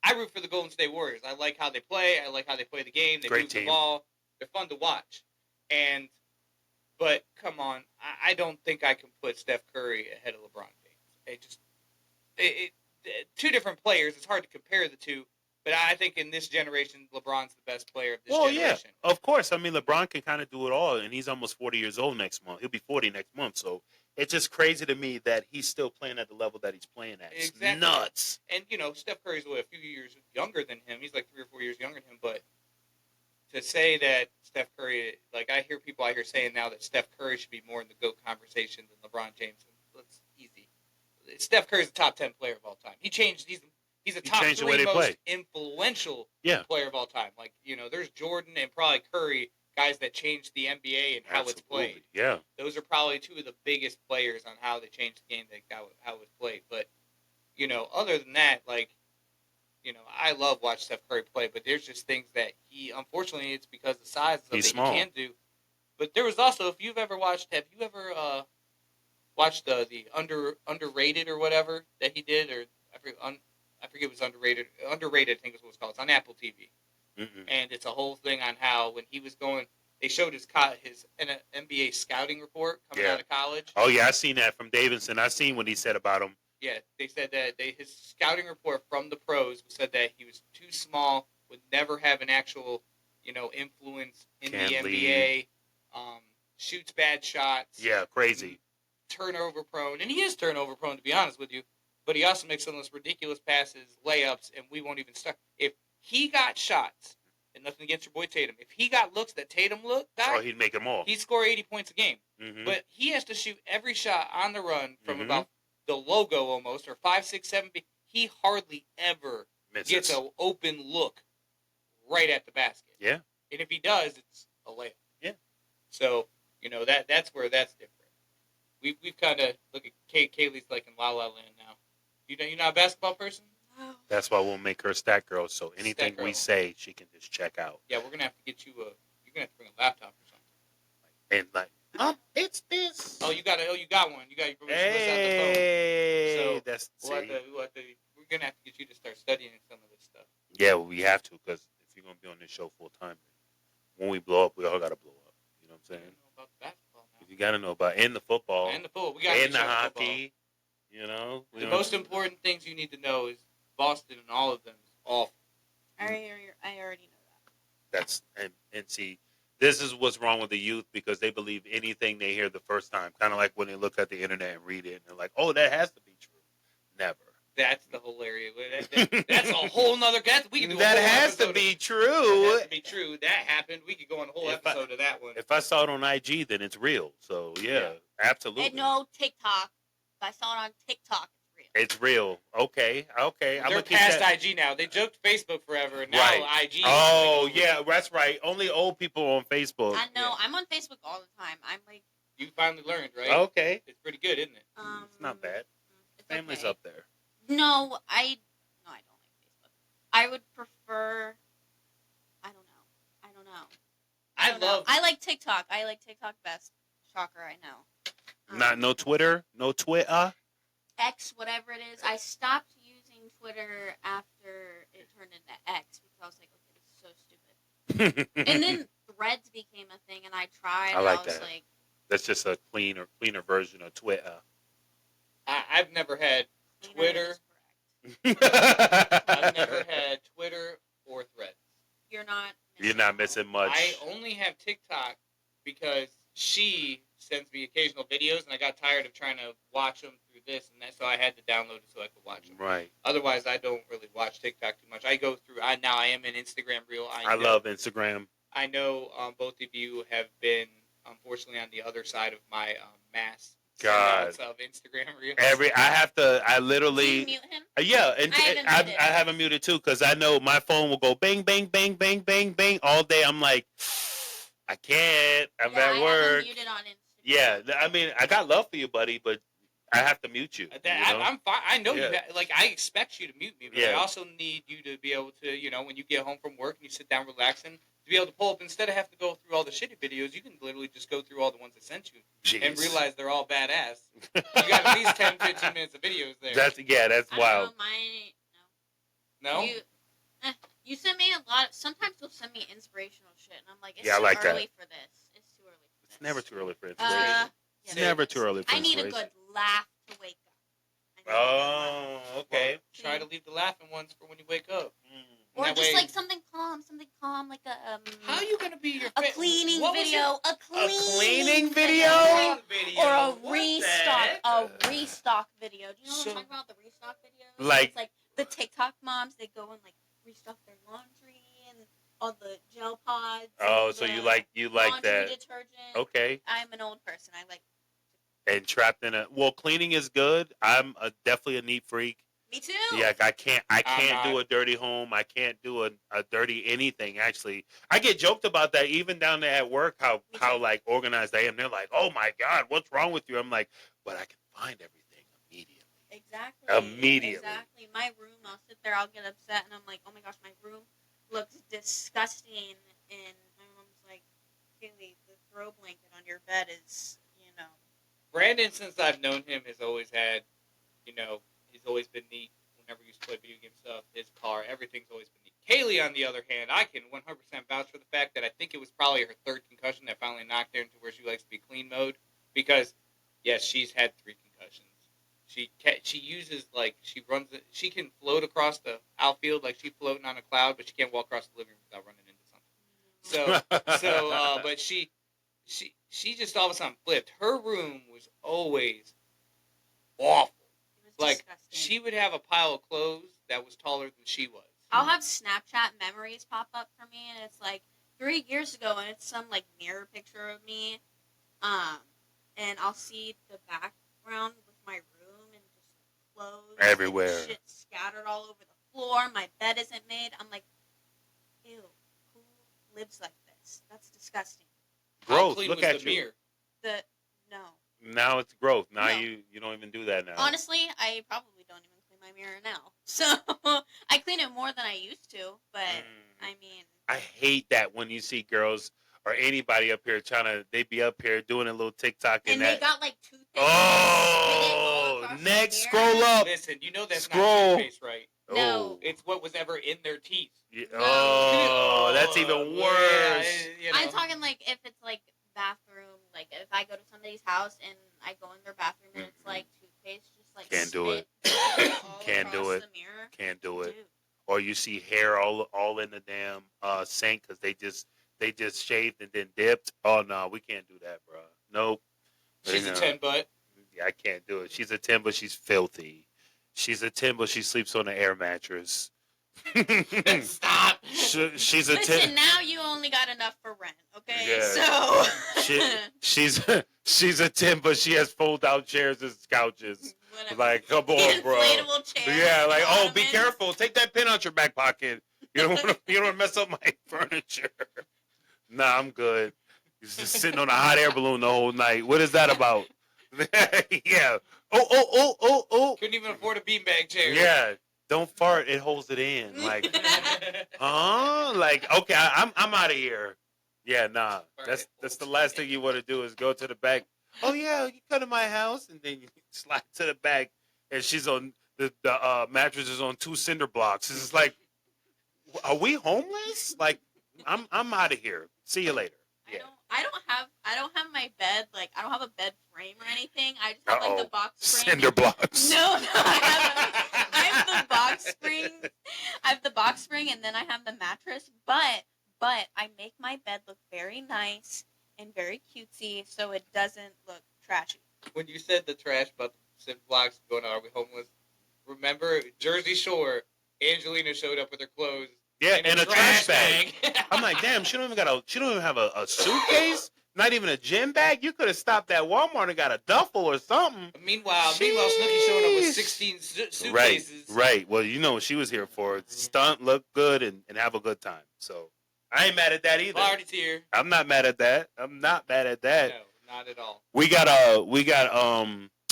I root for the Golden State Warriors. I like how they play. I like how they play the game. They move the ball. They're fun to watch. But come on, I don't think I can put Steph Curry ahead of LeBron James. Two different players. It's hard to compare the two. But I think in this generation, LeBron's the best player of this generation. Yeah, of course. I mean, LeBron can kind of do it all, and he's almost 40 years old next month. He'll be 40 next month. So it's just crazy to me that he's still playing at the level that he's playing at. It's exactly. Nuts. And, Steph Curry's a few years younger than him. He's like 3 or 4 years younger than him. But to say that Steph Curry, like I hear people out here saying now that Steph Curry should be more in the GOAT conversation than LeBron James. That's easy. Steph Curry's a top 10 player of all time. He's a top 3 most influential player of all time. Like, there's Jordan and probably Curry, guys that changed the NBA and how it's played. Yeah. Those are probably two of the biggest players on how they changed the game, how it's played. But, other than that, like, I love watching Steph Curry play, but there's just things that unfortunately, it's because of the size of that he can do. But there was also, have you ever watched the underrated or whatever that he did, or I forget it was underrated. Underrated, I think is what it's called. It's on Apple TV. Mm-mm. And it's a whole thing on how when he was going, they showed his NBA scouting report coming out of college. Oh, yeah, I seen that from Davidson. I seen what he said about him. Yeah, they said that his scouting report from the pros said that he was too small, would never have an actual, influence in the NBA, shoots bad shots. Yeah, crazy. Turnover prone. And he is turnover prone, to be honest with you. But he also makes some of those ridiculous passes, layups, and we won't even start. If he got shots, and nothing against your boy Tatum, if he got looks that Tatum got, he'd make them all. He'd score 80 points a game. Mm-hmm. But he has to shoot every shot on the run from about the logo almost, or 5, 6, 7 feet. He hardly ever gets an open look right at the basket. Yeah. And if he does, a layup. Yeah. So that's where that's different. We've kind of look at Kaylee's like in La La Land now. You're not a basketball person. No. That's why we'll make her a stat girl. So anything Stat girl. we say, she can just check out. Yeah, we're gonna have to get you a. You're gonna have to bring a laptop or something. And like, It's this. Oh, you got one. You got your permission hey, out the phone. So that's we're gonna have to get you to start studying some of this stuff. yeah, we have to because if you're gonna be on this show full time, when we blow up, we all gotta blow up. You know what I'm I saying? know about the basketball now. You gotta know about and the football And the football. We got and the hockey. You know, The most important things you need to know is Boston and all of them is awful. I already know that. That's and see, this is what's wrong with the youth because they believe anything they hear the first time. Kind of like when they look at the internet and read it, and they're like, "Oh, that has to be true." Never. That's the whole area. That's a whole nother. We can do That a whole has to episode be of, true. That has to be true. That happened. We could go on a whole If episode of that one. If I saw it on IG, then it's real. So yeah. Absolutely. And no TikTok. If I saw it on TikTok, It's real. Okay. I'm They're gonna keep past that. IG now. They joked Facebook forever, and now Right. IG. Oh is like, yeah, that's right. Only old people on Facebook. I know. Yeah. I'm on Facebook all the time. I'm like, You finally learned, right? Okay. It's pretty good, isn't it? It's not bad. It's Family's okay. up there. No, I don't like Facebook. I would prefer. I don't know. I like TikTok. I like TikTok best. Shocker, I know. No Twitter, no Twitter. X, whatever it is. I stopped using Twitter after it turned into X because I was like, okay, this is so stupid. And then Threads became a thing, and I tried. I like and I was that. like, That's just a cleaner version of Twitter. I've never had cleaner Twitter. is correct. I've never had Twitter or Threads. You're not. You're not missing much. I only have TikTok because she sends me occasional videos, and I got tired of trying to watch them through this and that, so I had to download it so I could watch them. Right. Otherwise, I don't really watch TikTok too much. I go through. I am an Instagram reel. I love Instagram. I know both of you have been, unfortunately, on the other side of my mass God. sendouts of Instagram reels. I Did literally. you mute him? Yeah, and I haven't I muted. have him muted too because I know my phone will go bang, bang, bang, bang, bang, bang all day. I'm like, I can't. I'm I at have work. him muted on Instagram. Yeah, I mean, I got love for you, buddy, but I have to mute you. I'm fine. I know Yeah. I expect you to mute me, but I Yeah. also need you to be able to, when you get home from work and you sit down relaxing, to be able to pull up instead of having to go through all the shitty videos. You can literally just go through all the ones I sent you and Jeez. realize they're all badass. You got at least 10, 15 minutes of videos there. That's I wild. don't know, mine, no? You send me a lot. Sometimes you'll send me inspirational shit, and I'm like, it's Yeah, I too like that. early for this. It's too early for this. It's never too early for inspiration. Yeah, It's it never is. too early for I need a inspiration. good laugh to wake up. I need a good Oh, laugh. okay. Try to leave the laughing ones for when you wake up. Or That just way- like something calm, like a How are you going to be your a cleaning what was video, a cleaning it? video? Cleaning video. or a What the restock, heck? a restock video. Do you know what So- I'm talking about? The restock videos. Like- It's like the TikTok moms. They go and like restock their laundry and all the gel pods. Oh, and so the you like laundry that? detergent. Okay. I'm an old person. I like. And trapped in a cleaning is good. I'm definitely a neat freak. Me too. Yeah, I can't not. do a dirty home. I can't do a dirty anything. Actually, I get joked about that even down there at work. How like organized I am. They're like, "Oh my God, what's wrong with you?" I'm like, "But I can find everything immediately." Exactly. Immediately. Exactly. My room. I'll sit there. I'll get upset, and I'm like, "Oh my gosh, my room looks disgusting." And my mom's like, "Kaylee, the throw blanket on your bed is, Brandon, since I've known him, has always had, he's always been neat. Whenever he used to play video game stuff, his car, everything's always been neat. Kaylee, on the other hand, I can 100% vouch for the fact that I think it was probably her third concussion that finally knocked her into where she likes to be clean mode. Because, yes, she's had 3 concussions. She uses, like, she can float across the outfield like she's floating on a cloud, but she can't walk across the living room without running into something. But she just all of a sudden flipped. Her room was always awful. it was Like, disgusting." she would have a pile of clothes that was taller than she was. I'll have Snapchat memories pop up for me, and it's like 3 years ago, and it's some like mirror picture of me, and I'll see the background with my room and just clothes Everywhere. and shit scattered all over the floor. My bed isn't made. I'm like, ew, who lives like this? That's disgusting. How Growth. clean Look was at the you. mirror? No. Now it's growth. Now No. you don't even do that now. Honestly, I probably don't even clean my mirror now. So I clean it more than I used to, but I mean, I hate that when you see girls or anybody up here they be up here doing a little TikTok and that. they got like toothpaste. Oh, next, scroll up. Listen, you know that's Scroll. not toothpaste, right? No. It's what was ever in their teeth. Yeah. No. Oh, that's even worse. Yeah, I'm talking like if it's like bathroom, like if I go to somebody's house and I go in their bathroom and it's like toothpaste, just like Can't do it. all Can't do across it. The mirror. Can't do it. Dude. Or you see hair all in the damn sink because they just shaved and then dipped. Oh no, we can't do that, bro. Nope. She's a 10, but Yeah, I can't do it. She's a 10, but she's filthy. She's a 10, but she sleeps on an air mattress. stop. She's a 10. Listen, now you only got enough for rent, okay? Yeah. So she's a 10, but she has fold out chairs and couches. whatever. Like, come on, bro. Inflatable chairs. Yeah, like, oh, be ottomans. careful. Take that pin out your back pocket. You don't want to mess up my furniture. Nah, I'm good. He's just sitting on a hot air balloon the whole night. What is that about? Yeah. Oh. Couldn't even afford a beanbag chair. Yeah. Don't fart. It holds it in. Like, huh? Like, okay, I'm out of here. Yeah, nah. That's the last thing you want to do is go to the back. Oh yeah, you come to my house and then you slide to the back and she's on the mattress is on 2 cinder blocks. It's just like, are we homeless? Like, I'm out of here. See you later. Yeah. I don't have my bed, like I don't have a bed frame or anything. I just have like the box spring. Cinder blocks. No, I have the box spring. I have the box spring and then I have the mattress, but I make my bed look very nice and very cutesy so it doesn't look trashy. When you said the trash about the cinder blocks going, are we homeless? Remember Jersey Shore? Angelina showed up with her clothes. Yeah, in and a trash bag. bag. I'm like, damn, she don't even have a suitcase, not even a gym bag. You could have stopped at Walmart and got a duffel or something. Meanwhile, Snooki showing up with 16 suitcases. Right. Well, you know what she was here for. Stunt, look good, and have a good time. So I ain't mad at that either. Party tier. I'm not mad at that. I'm not mad at that. No, not at all. We got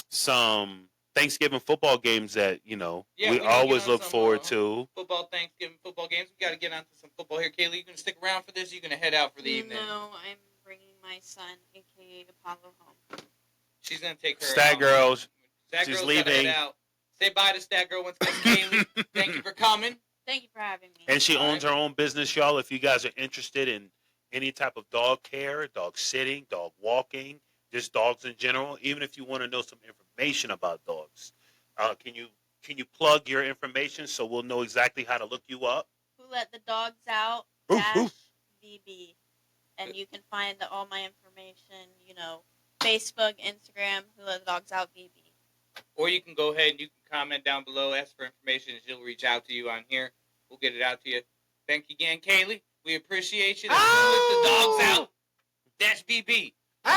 some Thanksgiving football games that we always look forward to. Thanksgiving football games. We got to get onto some football here. Kaylee, you gonna stick around for this? Or you gonna head out for the evening? No, I'm bringing my son, aka Apollo, home. She's gonna take her. Stat Girls. Stat She's Girl's leaving. gotta head out. Say bye to Stat Girl once again, Kaylee. Thank you for coming. Thank you for having me. And she owns her own business, y'all. If you guys are interested in any type of dog care, dog sitting, dog walking, just dogs in general, even if you want to know some information about dogs, can you plug your information so we'll know exactly how to look you up? Who Let the Dogs Out Oof, oof. VB, and you can find all my information. Facebook, Instagram. Who Let the Dogs Out VB. Or you can go ahead and you can comment down below, ask for information, and she'll reach out to you on here. We'll get it out to you. Thank you again, Kaylee. We appreciate you. That's Who Let the Dogs Out. That's VB. All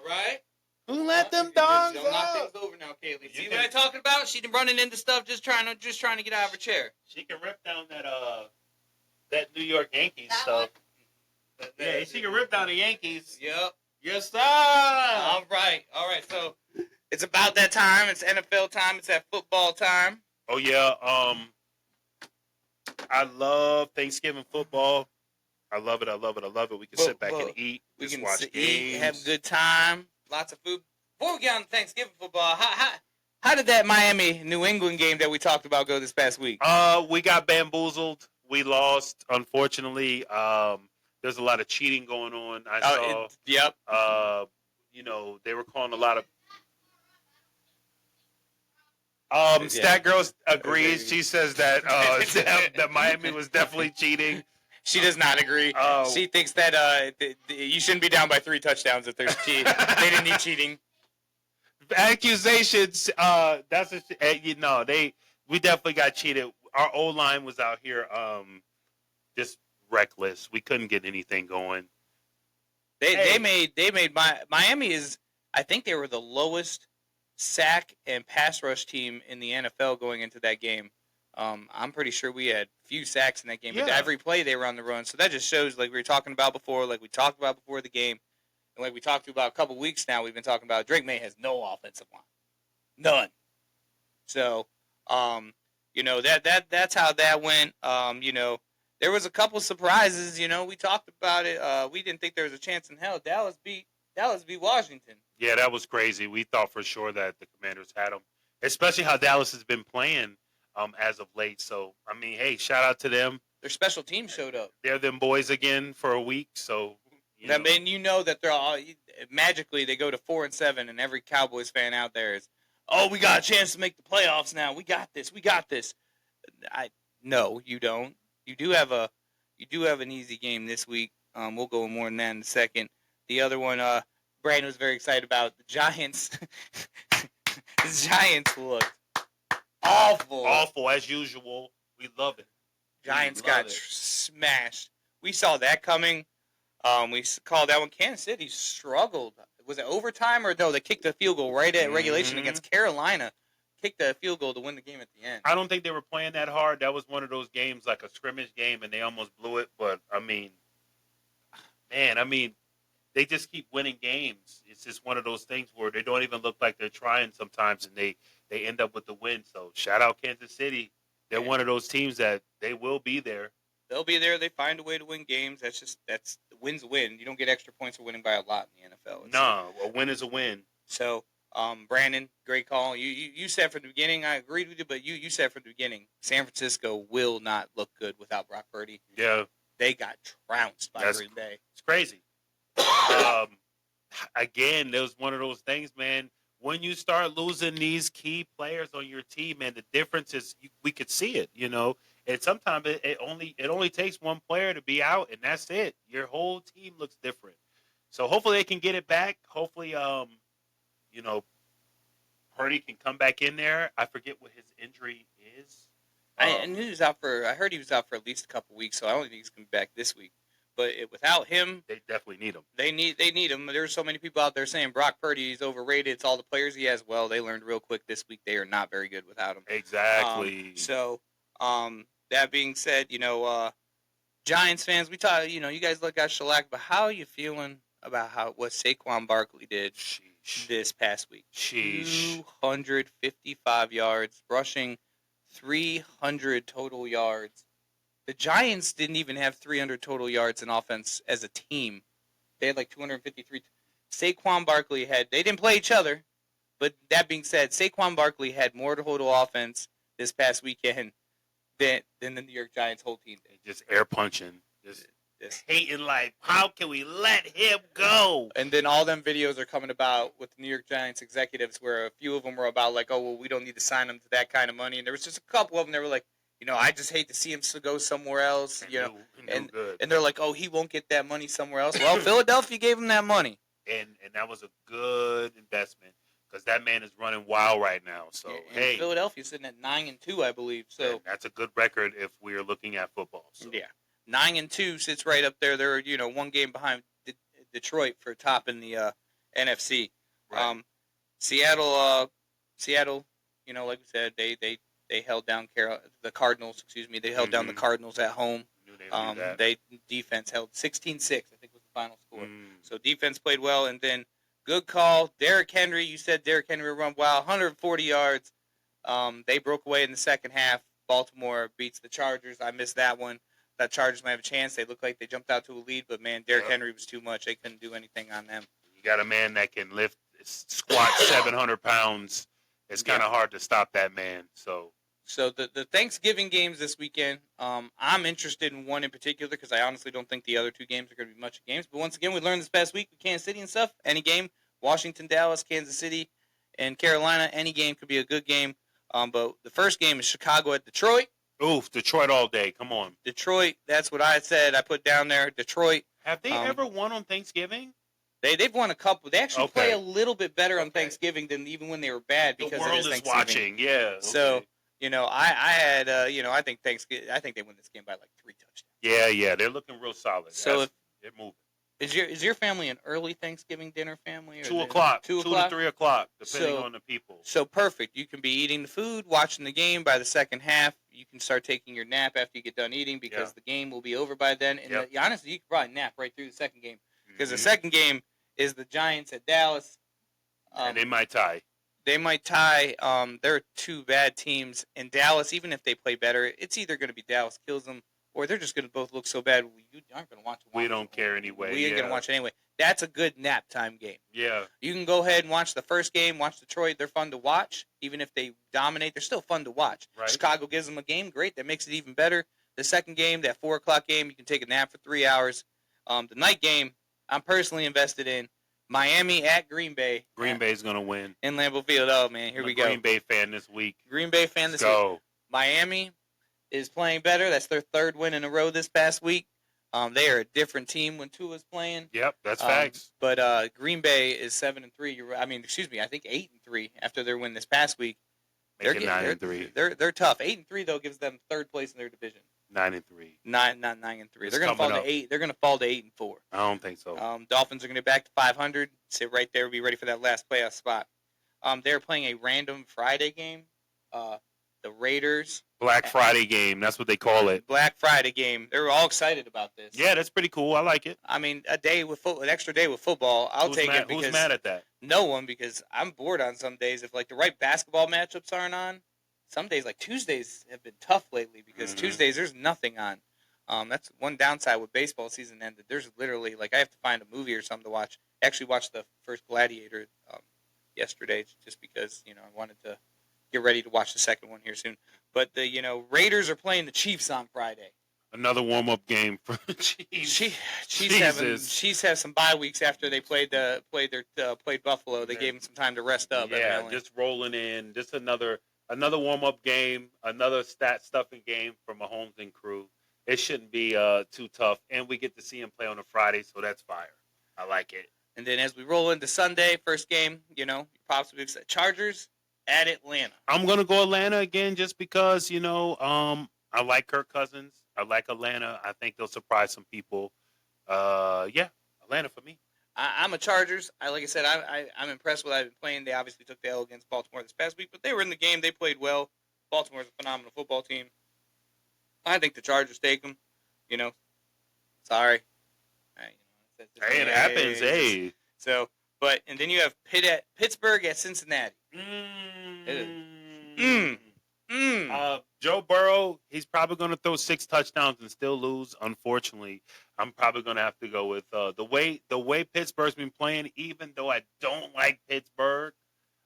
right. Who let them dogs Don't knock out? things over now, Kaylee. See what I'm talking about? She's running into stuff, just trying to get out of her chair. She can rip down that New York Yankees stuff. Yeah, she can rip down the Yankees. Yep. Yes, sir. All right. So it's about that time. It's NFL time. It's that football time. Oh yeah. I love Thanksgiving football. I love it. We can sit back and eat. We can watch eat, games. have a good time, lots of food. Before we get on to Thanksgiving football, how did that Miami New England game that we talked about go this past week? We got bamboozled. We lost, unfortunately. There's a lot of cheating going on. I saw. Yep. They were calling a lot of. Stat Girl agrees. She says that that Miami was definitely cheating. She does not agree. She thinks that you shouldn't be down by 3 touchdowns if there's cheating. They didn't need cheating. Accusations. We definitely got cheated. Our O-line was out here just reckless. We couldn't get anything going. They made Miami is, I think they were the lowest sack and pass rush team in the NFL going into that game. I'm pretty sure we had few sacks in that game, but Yeah. every play they were on the run. So that just shows, like we were talking about before, like we talked about before the game, and like we talked about a couple weeks now, we've been talking about Drake May has no offensive line, none. So, that's how that went. There was a couple surprises. We talked about it. We didn't think there was a chance in hell. Dallas beat Washington. Yeah, that was crazy. We thought for sure that the Commanders had them, especially how Dallas has been playing as of late. So, I mean, hey, shout out to them. Their special team showed up. They're them boys again for a week. So, And that they're all magically they go to 4-7, and every Cowboys fan out there is, oh, we got a chance to make the playoffs now. We got this. No, you don't. You do have an easy game this week. We'll go more than that in a second. The other one, Brandon was very excited about the Giants. The Giants looked awful. Awful as usual. We love it. Giants got smashed. We saw that coming. We called that one. Kansas City struggled. Was it overtime or no? They kicked a field goal right at regulation against Carolina. Kicked a field goal to win the game at the end. I don't think they were playing that hard. That was one of those games, like a scrimmage game, and they almost blew it. But, I mean, they just keep winning games. It's just one of those things where they don't even look like they're trying sometimes, and they end up with the win. So, shout out Kansas City. They're one of those teams that they will be there. They'll be there. They find a way to win games. That's the win's a win. You don't get extra points for winning by a lot in the NFL. No, a win is a win. So, Brandon, great call. You said from the beginning, I agreed with you, but you said from the beginning, San Francisco will not look good without Brock Purdy. Yeah. They got trounced by Green Bay. It's crazy. Again, there was one of those things, man. When you start losing these key players on your team, man, the difference is we could see it, And sometimes it only takes one player to be out, and that's it. Your whole team looks different. So hopefully they can get it back. Hopefully, Purdy can come back in there. I forget what his injury is. I knew he was out for. I heard he was out for at least a couple weeks, so I don't think he's coming back this week. But without him, they definitely need him. They need him. There's so many people out there saying Brock Purdy is overrated. It's all the players he has. Well, they learned real quick this week they are not very good without him. Exactly. That being said, Giants fans, we talk. You guys got shellacked, but how are you feeling about what Saquon Barkley did this past week? 255 yards, rushing 300 total yards. The Giants didn't even have 300 total yards in offense as a team. They had like 253. Saquon Barkley they didn't play each other, but that being said, Saquon Barkley had more total offense this past weekend than the New York Giants' whole team did. Just air punching. Just hating life. How can we let him go? And then all them videos are coming about with the New York Giants executives where a few of them were about like, oh, well, we don't need to sign him to that kind of money. And there was just a couple of them that were like, I just hate to see him go somewhere else. And they're like, oh, he won't get that money somewhere else. Well, Philadelphia gave him that money. And that was a good investment because that man is running wild right now. So, and Philadelphia's sitting at 9-2, I believe. So that's a good record if we're looking at football. So. Yeah. 9-2 sits right up there. They're one game behind Detroit for top in the NFC. Right. Seattle. Like we said, they held down the Cardinals. Excuse me, they held down the Cardinals at home. They defense held 16-6. I think was the final score. So defense played well, and then good call, Derrick Henry. You said Derrick Henry run wild, 140 yards. They broke away in the second half. Baltimore beats the Chargers. I missed that one. That Chargers might have a chance. They looked like they jumped out to a lead, but man, Derrick Henry was too much. They couldn't do anything on them. You got a man that can squat 700 pounds. It's kind of hard to stop that man. So the Thanksgiving games this weekend, I'm interested in one in particular because I honestly don't think the other two games are going to be much of games. But once again, we learned this past week with Kansas City and stuff. Any game, Washington, Dallas, Kansas City, and Carolina, any game could be a good game. But the first game is Chicago at Detroit. Oof, Detroit all day. Come on. Detroit, that's what I said. I put down there, Detroit. Have they ever won on Thanksgiving? They've won a couple. They actually play a little bit better on Thanksgiving than even when they were bad because the world is watching. Yeah. Okay. So I had I think Thanksgiving. I think they win this game by like 3 touchdowns. Yeah, they're looking real solid. So they're moving. Is your family an early Thanksgiving dinner family? Or 2 o'clock. 2 o'clock? to 3 o'clock, depending on the people. So perfect. You can be eating the food, watching the game. By the second half, you can start taking your nap after you get done eating because Yeah. the game will be over by then. And honestly, you could probably nap right through the second game because the Mhm. second game is the Giants at Dallas. And they might tie. They might tie. They're two bad teams, and Dallas, even if they play better, it's either going to be Dallas kills them, or they're just going to both look so bad you aren't going to watch it. We don't care anyway. We ain't going to watch it anyway. That's a good nap time game. Yeah. You can go ahead and watch the first game, watch Detroit. They're fun to watch. Even if they dominate, they're still fun to watch. Right. Chicago gives them a game, great. That makes it even better. The second game, that 4 o'clock game, you can take a nap for 3 hours. The night game, I'm personally invested in. Miami at Green Bay. Green Bay's going to win. In Lambeau Field. Oh, man, here we go. Green Bay fan this week. Green Bay fan this week. Miami is playing better. That's their third win in a row this past week. They are a different team when Tua's playing. Yep, that's facts. But Green Bay is 7-3. I think 8-3 after their win this past week. They're 9-3. They're tough. 8-3 though gives them third place in their division. 9-3. Not 9-3. They're going to fall to 8. They're going to fall to 8-4. I don't think so. Dolphins are going to get back to 500. Sit right there. Be ready for that last playoff spot. They're playing a random Friday game. The Raiders. Black Friday game. That's what they call it. Black Friday game. They're all excited about this. Yeah, that's pretty cool. I like it. I mean, an extra day with football. I'll take it because who's mad at that? No one, because I'm bored on some days. If like the right basketball matchups aren't on, some days like Tuesdays have been tough lately because Tuesdays there's nothing on. That's one downside with baseball season ended. There's literally like I have to find a movie or something to watch. I actually watched the first Gladiator yesterday just because I wanted to get ready to watch the second one here soon. But the Raiders are playing the Chiefs on Friday. Another warm up game for the Chiefs. Chiefs have some bye weeks after they played Buffalo. They gave them some time to rest up. Yeah, evidently. just rolling in. Just another warm up game. Another stat stuffing game for Mahomes and crew. It shouldn't be too tough, and we get to see him play on a Friday, so that's fire. I like it. And then as we roll into Sunday, first game, possibly Chargers at Atlanta. I'm gonna go Atlanta again, just because I like Kirk Cousins. I like Atlanta. I think they'll surprise some people. Atlanta for me. I'm a Chargers. Like I said, I'm impressed with what I've been playing. They obviously took the L against Baltimore this past week, but they were in the game. They played well. Baltimore's a phenomenal football team. I think the Chargers take them. Sorry. Hey, it happens. Hey. So, and then you have Pittsburgh at Cincinnati. Joe Burrow, he's probably going to throw 6 touchdowns and still lose. Unfortunately, I'm probably going to have to go with the way Pittsburgh's been playing. Even though I don't like Pittsburgh,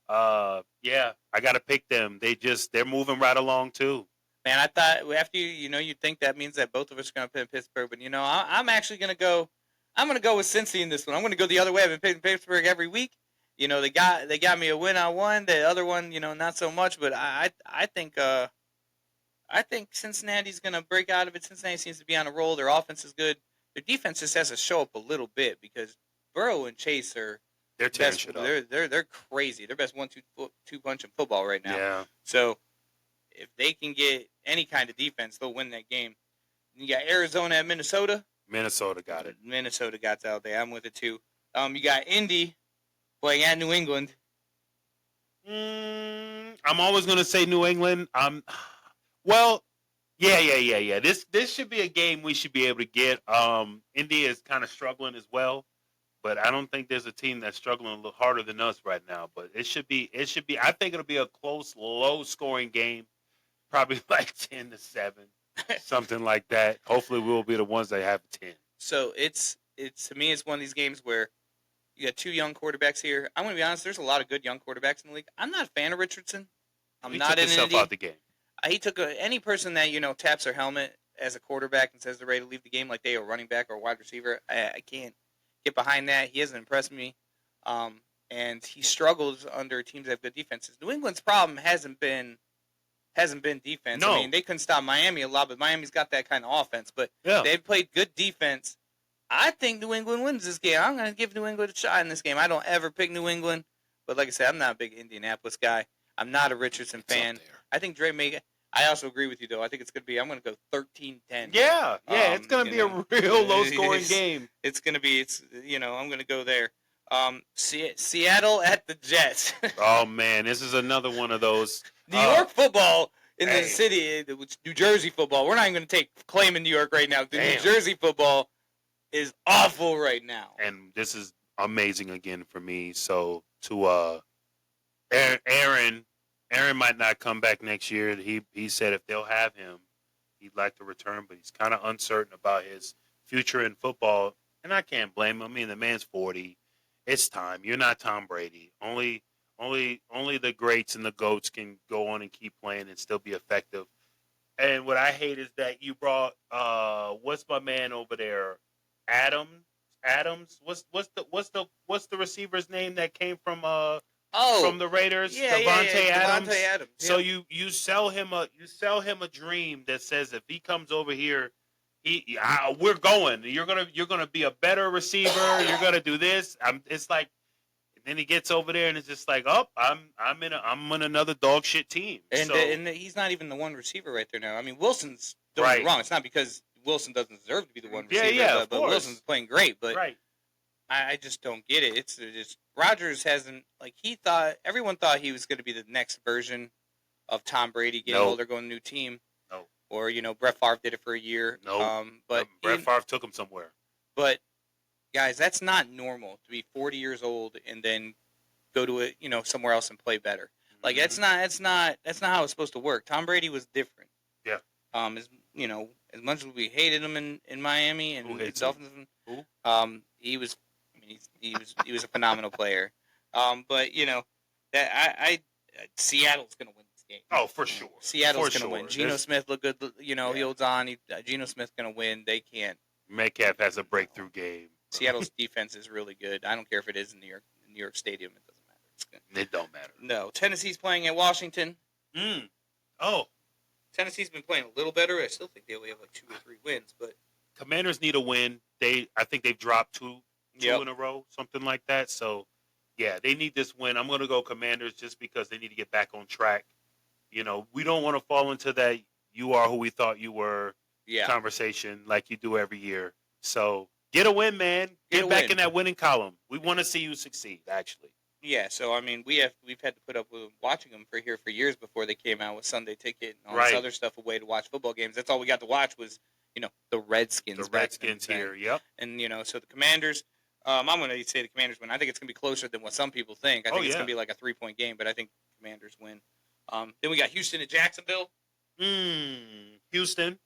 I got to pick them. They're moving right along too. Man, I thought after you'd think that means that both of us are going to pick Pittsburgh, but I'm actually going to go. I'm going to go with Cincy in this one. I'm going to go the other way. I've been picking Pittsburgh every week. They got me a win on one. The other one, not so much. But I think Cincinnati's going to break out of it. Cincinnati seems to be on a roll. Their offense is good. Their defense just has to show up a little bit because Burrow and Chase are they're tearing shit up. They're crazy. They're best 1-2 punch in football right now. Yeah. So if they can get any kind of defense, they'll win that game. You got Arizona at Minnesota. Minnesota got it. Minnesota got it out there. I'm with it too. You got Indy playing at New England. I'm always going to say New England. Yeah. This should be a game we should be able to get. Indy is kind of struggling as well, but I don't think there's a team that's struggling a little harder than us right now. But it should be. I think it'll be a close, low-scoring game, probably like 10-7, something like that. Hopefully, we'll be the ones that have 10. So it's to me, it's one of these games where you got 2 young quarterbacks here. I'm going to be honest. There's a lot of good young quarterbacks in the league. I'm not a fan of Richardson. He took himself out the game. He took any person that taps their helmet as a quarterback and says they're ready to leave the game like they are a running back or a wide receiver. I can't get behind that. He hasn't impressed me, and he struggles under teams that have good defenses. New England's problem hasn't been defense. No. I mean, they couldn't stop Miami a lot, but Miami's got that kind of offense. But they've played good defense. I think New England wins this game. I'm going to give New England a shot in this game. I don't ever pick New England, but like I said, I'm not a big Indianapolis guy. I'm not a Richardson fan. I think Dre may. I also agree with you, though. I think it's going to be. I'm going to go 13-10. Yeah, it's going to be a real low-scoring game. It's going to be. I'm going to go there. Seattle at the Jets. Oh man, this is another one of those. New York football in Hey. the city, which New Jersey football. We're not even going to take claim in New York right now. The New Damn. Jersey football is awful right now. And this is amazing again for me. So to Aaron might not come back next year. He said if they'll have him, he'd like to return, but he's kind of uncertain about his future in football. And I can't blame him. I mean, the man's 40. It's time. You're not Tom Brady. Only the greats and the goats can go on and keep playing and still be effective. And what I hate is that you brought what's my man over there, Adams. What's the receiver's name that came from the Raiders? Devontae Adams. Devontae Adams. So you sell him a dream that says if he comes over here, we're going. You're gonna be a better receiver. You're gonna do this. It's like. Then he gets over there and it's just like, oh, I'm in another dog shit team. And, so, and he's not even the one receiver right there now. I mean, Wilson's don't get me wrong. It's not because Wilson doesn't deserve to be the one receiver. Yeah, but Wilson's playing great. But right. I just don't get it. It's just Rodgers hasn't everyone thought he was going to be the next version of Tom Brady getting older, going to a new team. No. Or Brett Favre did it for a year. No. But Brett Favre took him somewhere. But guys, that's not normal to be 40 years old and then go to somewhere else and play better. Like that's not how it's supposed to work. Tom Brady was different. Yeah. As much as we hated him in Miami and the Dolphins, he was a phenomenal player. But Seattle's going to win this game. Oh, for sure. Seattle's going to win. Geno Smith looked good. He holds on. Geno Smith's going to win. They can't. Metcalf has a breakthrough game. Seattle's defense is really good. I don't care if it is in New York Stadium. It doesn't matter. It's good. It don't matter. No. Tennessee's playing at Washington. Oh. Tennessee's been playing a little better. I still think they only have like 2 or 3 wins, but Commanders need a win. I think they've dropped two in a row, something like that. So, yeah, they need this win. I'm going to go Commanders just because they need to get back on track. We don't want to fall into that you are who we thought you were conversation like you do every year. So, get a win, man. Get back in that winning column. We want to see you succeed, actually. Yeah, so I mean, we've had to put up with watching them for years before they came out with Sunday Ticket and all this other stuff away to watch football games. That's all we got to watch was the Redskins. The Redskins here, yep. And so the Commanders. I'm going to say the Commanders win. I think it's going to be closer than what some people think. I think it's going to be like a 3-point game, but I think Commanders win. Then we got Houston at Jacksonville. Houston,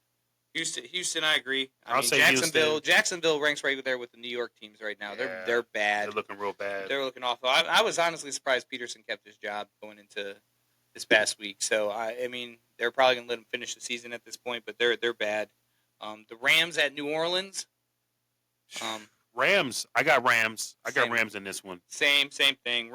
I agree. I'll say Jacksonville. Houston. Jacksonville ranks right there with the New York teams right now. Yeah, they're bad. They're looking real bad. They're looking awful. I was honestly surprised Peterson kept his job going into this past week. So I mean, they're probably going to let him finish the season at this point, but they're bad. The Rams at New Orleans. Rams. I got Rams. I got Rams in this one. Same thing.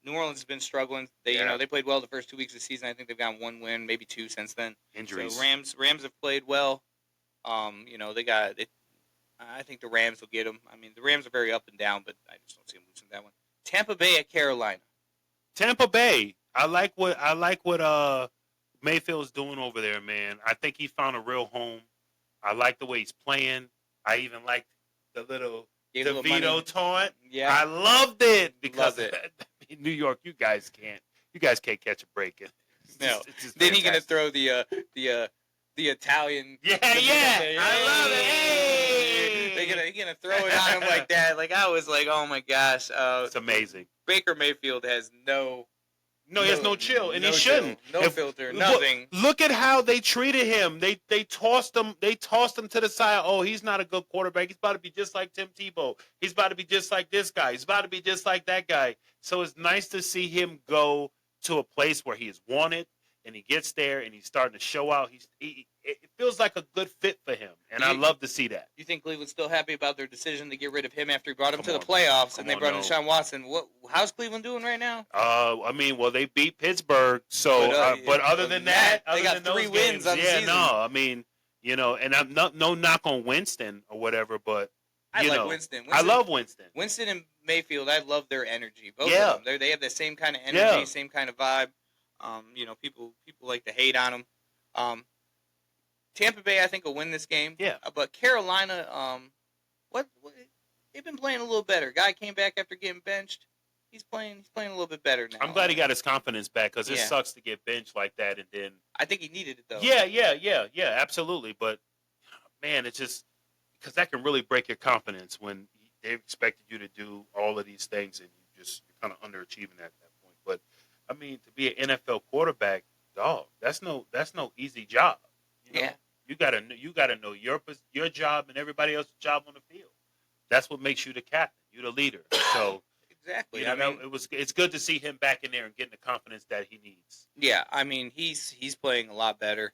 New Orleans has been struggling. They they played well the first 2 weeks of the season. I think they've gotten 1 win, maybe 2 since then. Injuries. So Rams have played well. I think the Rams will get them. I mean, the Rams are very up and down, but I just don't see them losing that one. Tampa Bay at Carolina. Tampa Bay. I like what Mayfield's doing over there, man. I think he found a real home. I like the way he's playing. I even like the little DeVito taunt. Yeah, I loved it because Loved in New York, you guys can't catch a break. No. Then he's gonna throw the Italian. Yeah. I love it. Hey! They're gonna throw it on him like that. Like I was like, oh my gosh, it's amazing. Baker Mayfield has he has no chill, and no he shouldn't. chill, filter, nothing. Look at how they treated him. They tossed him. They tossed him to the side. Oh, he's not a good quarterback. He's about to be just like Tim Tebow. He's about to be just like this guy. He's about to be just like that guy. So it's nice to see him go to a place where he is wanted, and he gets there, and he's starting to show out. It feels like a good fit for him, and I love to see that. You think Cleveland's still happy about their decision to get rid of him after he brought him to the playoffs, and they brought in Deshaun Watson? How's Cleveland doing right now? They beat Pittsburgh, so but other than that, they got 3 wins on the season. And I'm no knock on Winston or whatever, but I like Winston. I love Winston. Winston and Mayfield, I love their energy. Both of them, they have the same kind of energy, same kind of vibe. People like to hate on them. Tampa Bay, I think, will win this game. Yeah. But Carolina, what they've been playing a little better. Guy came back after getting benched. he's playing a little bit better now. I'm glad he got his confidence back because it Yeah. sucks to get benched like that and then. I think he needed it though. Yeah, absolutely. But man, it's just because that can really break your confidence when they expected you to do all of these things and you're kind of underachieving at that point. But I mean, to be an NFL quarterback, dog, that's no easy job. You know? Yeah. You gotta know your job and everybody else's job on the field. That's what makes you the captain. You're the leader. So Exactly. I mean, it's good to see him back in there and getting the confidence that he needs. Yeah, I mean he's playing a lot better,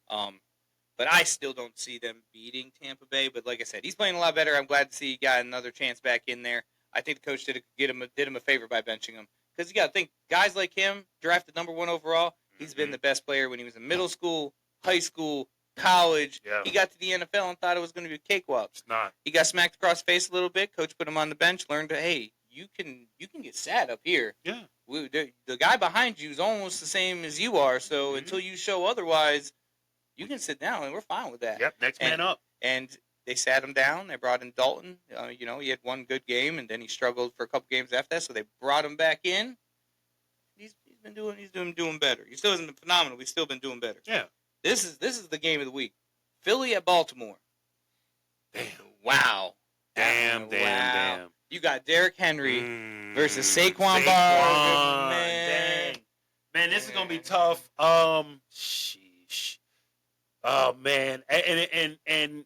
but I still don't see them beating Tampa Bay. But like I said, he's playing a lot better. I'm glad to see he got another chance back in there. I think the coach did him a favor by benching him because you got to think guys like him drafted number 1 overall. He's been the best player when he was in middle school, high school, college. Yeah. He got to the NFL and thought it was going to be a cakewalk. It's not. He got smacked across the face a little bit. Coach put him on the bench. Learned to you can get sat up here. Yeah. The guy behind you is almost the same as you are. So until you show otherwise, you can sit down, and we're fine with that. Yep. Next man up. And they sat him down. They brought in Dalton. He had one good game, and then he struggled for a couple games after that. So they brought him back in. He's been doing better. He still hasn't been phenomenal. But he's still been doing better. Yeah. This is the game of the week. Philly at Baltimore. Damn. Wow. Damn. You got Derrick Henry versus Saquon Barkley. Dang. Man, this is gonna be tough. Sheesh. Oh man, and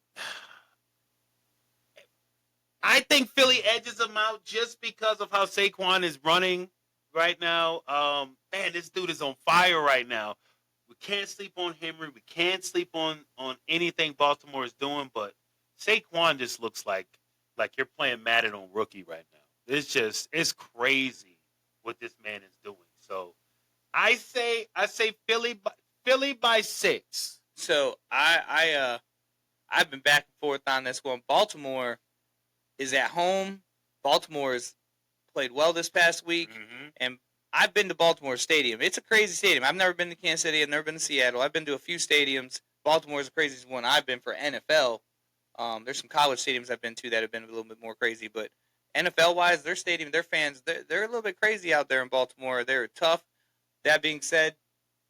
I think Philly edges them out just because of how Saquon is running right now. Man, this dude is on fire right now. We can't sleep on Henry. We can't sleep on anything Baltimore is doing. But Saquon just looks like you're playing Madden on rookie right now. It's crazy what this man is doing. So I say Philly by 6. So I've been back and forth on this one. Baltimore is at home. Baltimore has played well this past week, and I've been to Baltimore Stadium. It's a crazy stadium. I've never been to Kansas City. I've never been to Seattle. I've been to a few stadiums. Baltimore is the craziest one I've been for NFL. There's some college stadiums I've been to that have been a little bit more crazy, but NFL-wise, their stadium, their fans, they're a little bit crazy out there in Baltimore. They're tough. That being said,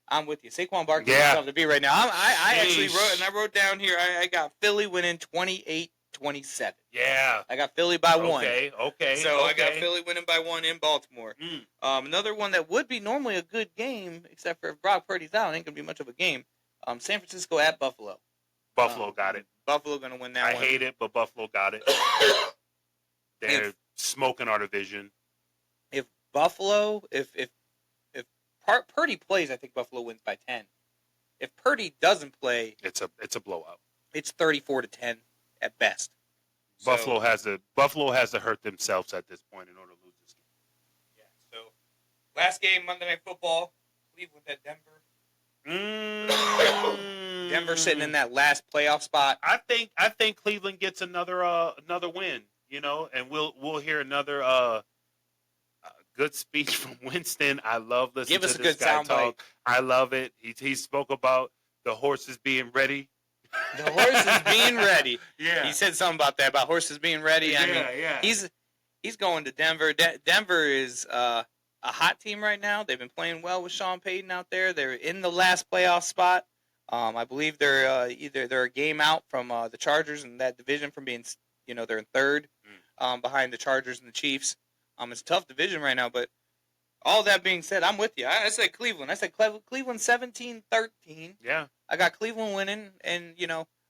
I'm with you. Saquon Barkley is tough to beat right now. I actually wrote down here, I got Philly winning 28-27. Yeah. I got Philly by 1. Okay. So I got Philly winning by 1 in Baltimore. Another one that would be normally a good game, except for if Brock Purdy's out, it ain't going to be much of a game. San Francisco at Buffalo. Buffalo got it. Buffalo going to win that one. I hate it, but Buffalo got it. They're smoking our division. If Purdy plays, I think Buffalo wins by 10. If Purdy doesn't play, it's a blowout. It's 34-10 at best. Buffalo has to hurt themselves at this point in order to lose this game. Yeah. So last game, Monday Night Football, Cleveland at Denver. Denver sitting in that last playoff spot. I think Cleveland gets another win, and we'll hear another good speech from Winston. I love listening to this guy talk. I love it. He spoke about the horses being ready. The horses being ready. Yeah. He said something about that, about horses being ready. Yeah. He's going to Denver. Denver is a hot team right now. They've been playing well with Sean Payton out there. They're in the last playoff spot. I believe they're they're a game out from the Chargers in that division from being, they're in third behind the Chargers and the Chiefs. It's a tough division right now, but all that being said, I'm with you. I said Cleveland. I said Cleveland 17-13. Yeah. I got Cleveland winning, and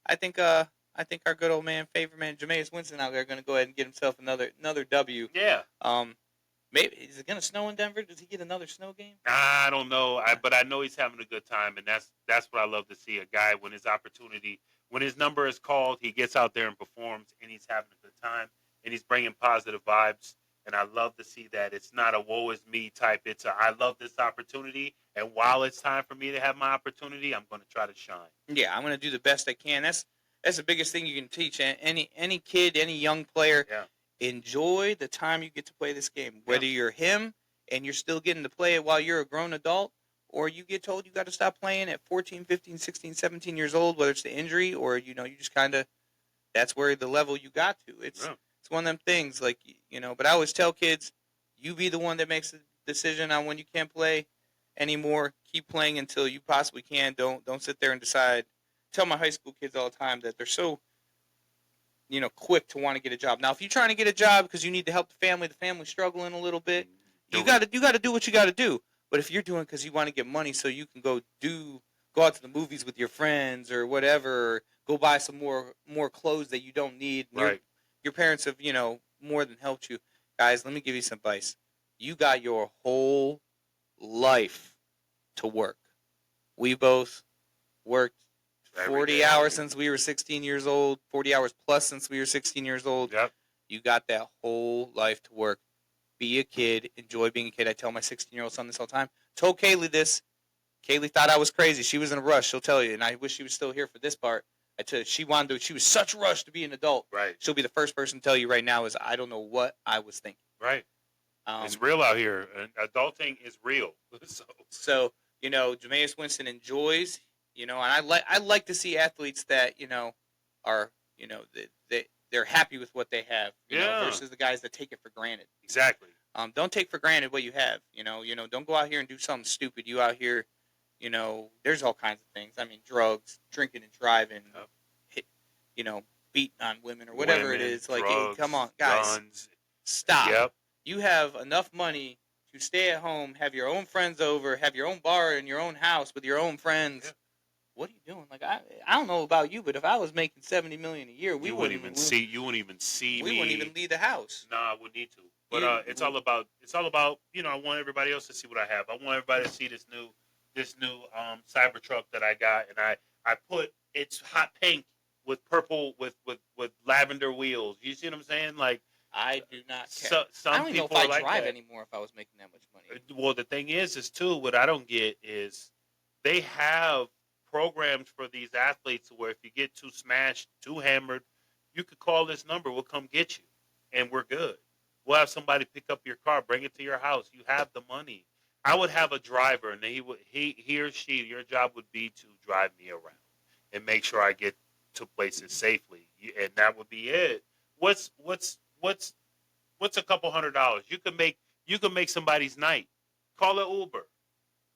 I think our good old man, favorite man, Jameis Winston out there, going to go ahead and get himself another W. Yeah. Maybe is it going to snow in Denver? Does he get another snow game? I don't know, but I know he's having a good time, and that's what I love to see. A guy when his number is called, he gets out there and performs, and he's having a good time, and he's bringing positive vibes. And I love to see that. It's not a woe is me type. It's I love this opportunity. And while it's time for me to have my opportunity, I'm going to try to shine. Yeah, I'm going to do the best I can. That's the biggest thing you can teach any kid, any young player. Yeah. Enjoy the time you get to play this game. Whether you're him and you're still getting to play it while you're a grown adult, or you get told you got to stop playing at 14, 15, 16, 17 years old, whether it's the injury or, you just kind of, that's where the level you got to. It's one of them things, but I always tell kids, You be the one that makes the decision on when you can't play anymore. Keep playing until you possibly can. Don't sit there and decide. Tell my high school kids all the time that they're so quick to want to get a job. Now, if you're trying to get a job because you need to help the family's struggling a little bit, you got to do what you got to do. But if you're doing it because you want to get money so you can go out to the movies with your friends or whatever, or go buy some more clothes that you don't need. Right. Your parents have, more than helped you. Guys, let me give you some advice. You got your whole life to work. We both worked 40 hours since we were 16 years old, 40 hours plus since we were 16 years old. Yep. You got that whole life to work. Be a kid. Enjoy being a kid. I tell my 16-year-old son this all the time. Told Kaylee this. Kaylee thought I was crazy. She was in a rush. She'll tell you, and I wish she was still here for this part. I tell you, she was such a rush to be an adult. Right. She'll be the first person to tell you right now is I don't know what I was thinking. Right. It's real out here. And adulting is real. So Jameis Winston enjoys, and I like to see athletes that, are, they're happy with what they have, versus the guys that take it for granted. Exactly. Don't take for granted what you have. Don't go out here and do something stupid. You out here, there's all kinds of things. I mean, drugs, drinking and driving, beating on women or whatever it is. Like, drugs, come on, guys, guns. Stop. Yep. You have enough money to stay at home, have your own friends over, have your own bar in your own house with your own friends. Yep. What are you doing? Like I don't know about you, but if I was making $70 million a year, you wouldn't even see me. We wouldn't even leave the house. No, I wouldn't need to. But it's all about. I want everybody else to see what I have. I want everybody to see this new Cybertruck that I got, and I put it's hot pink with purple with lavender wheels. You see what I'm saying? Like I do not care. Some I don't even know if I drive anymore if I was making that much money. Well, the thing is too. What I don't get is they have programs for these athletes where if you get too smashed, too hammered, you could call this number. We'll come get you, and we're good. We'll have somebody pick up your car, bring it to your house. You have the money. I would have a driver, and he or she. Your job would be to drive me around and make sure I get to places safely, and that would be it. What's a couple $100? You can make somebody's night. Call it Uber.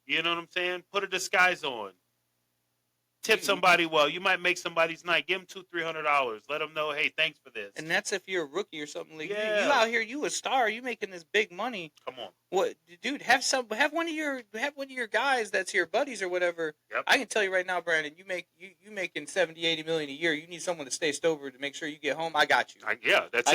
You know what I'm saying? Put a disguise on. Tip somebody well. You might make somebody's night. Give them $200-$300. Let them know, hey, thanks for this. And that's if you're a rookie or something like yeah. You out here, you a star. You making this big money. Come on, what, dude? Have one of your guys that's your buddies or whatever. Yep. I can tell you right now, Brandon. You making $70-$80 million a year. You need someone to stay sober to make sure you get home. I got you. I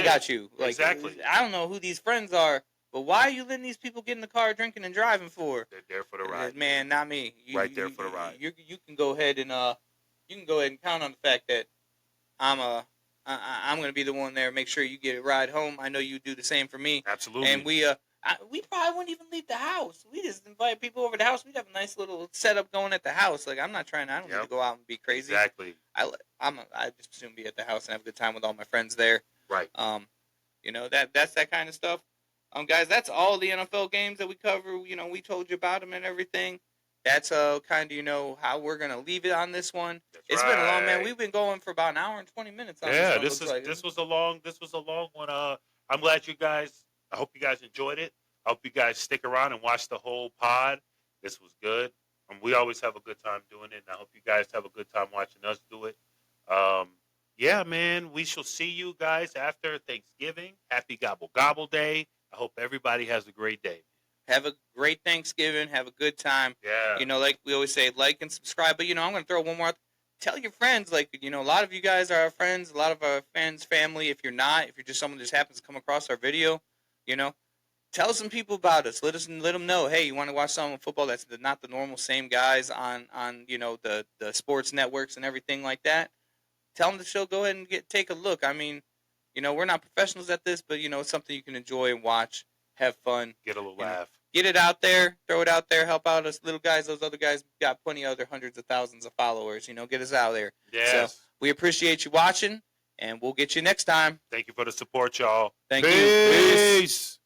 got you. Like, exactly. I don't know who these friends are. But why are you letting these people get in the car drinking and driving for? They're there for the ride. Man, not me. Right there for the ride. You can go ahead and count on the fact that I'm going to be the one there. Make sure you get a ride home. I know you do the same for me. Absolutely. And we probably wouldn't even leave the house. We just invite people over to the house. We'd have a nice little setup going at the house. Like I don't need to go out and be crazy. Exactly. I just soon be at the house and have a good time with all my friends there. Right. That's that kind of stuff. Guys, that's all the NFL games that we cover. We told you about them and everything. That's kind of how we're gonna leave it on this one. It's been a long, man. We've been going for about an hour and 20 minutes. On this was a long one. I'm glad you guys. I hope you guys enjoyed it. I hope you guys stick around and watch the whole pod. This was good. We always have a good time doing it, and I hope you guys have a good time watching us do it. Yeah, man. We shall see you guys after Thanksgiving. Happy Gobble Gobble Day. I hope everybody has a great day. Have a great Thanksgiving. Have a good time. Yeah. Like we always say, like and subscribe. But, I'm going to throw one more. Tell your friends. Like, a lot of you guys are our friends. A lot of our fans, family. If you're not, if you're just someone that just happens to come across our video, tell some people about us. Let them know, hey, you want to watch some football that's not the normal same guys on the sports networks and everything like that. Tell them the show. Go ahead and take a look. I mean, we're not professionals at this, but, it's something you can enjoy and watch, have fun. Get a little laugh. Get it out there. Throw it out there. Help out us little guys. Those other guys got plenty of other hundreds of thousands of followers. Get us out there. Yes. So we appreciate you watching, and we'll get you next time. Thank you for the support, y'all. Thank you. Peace.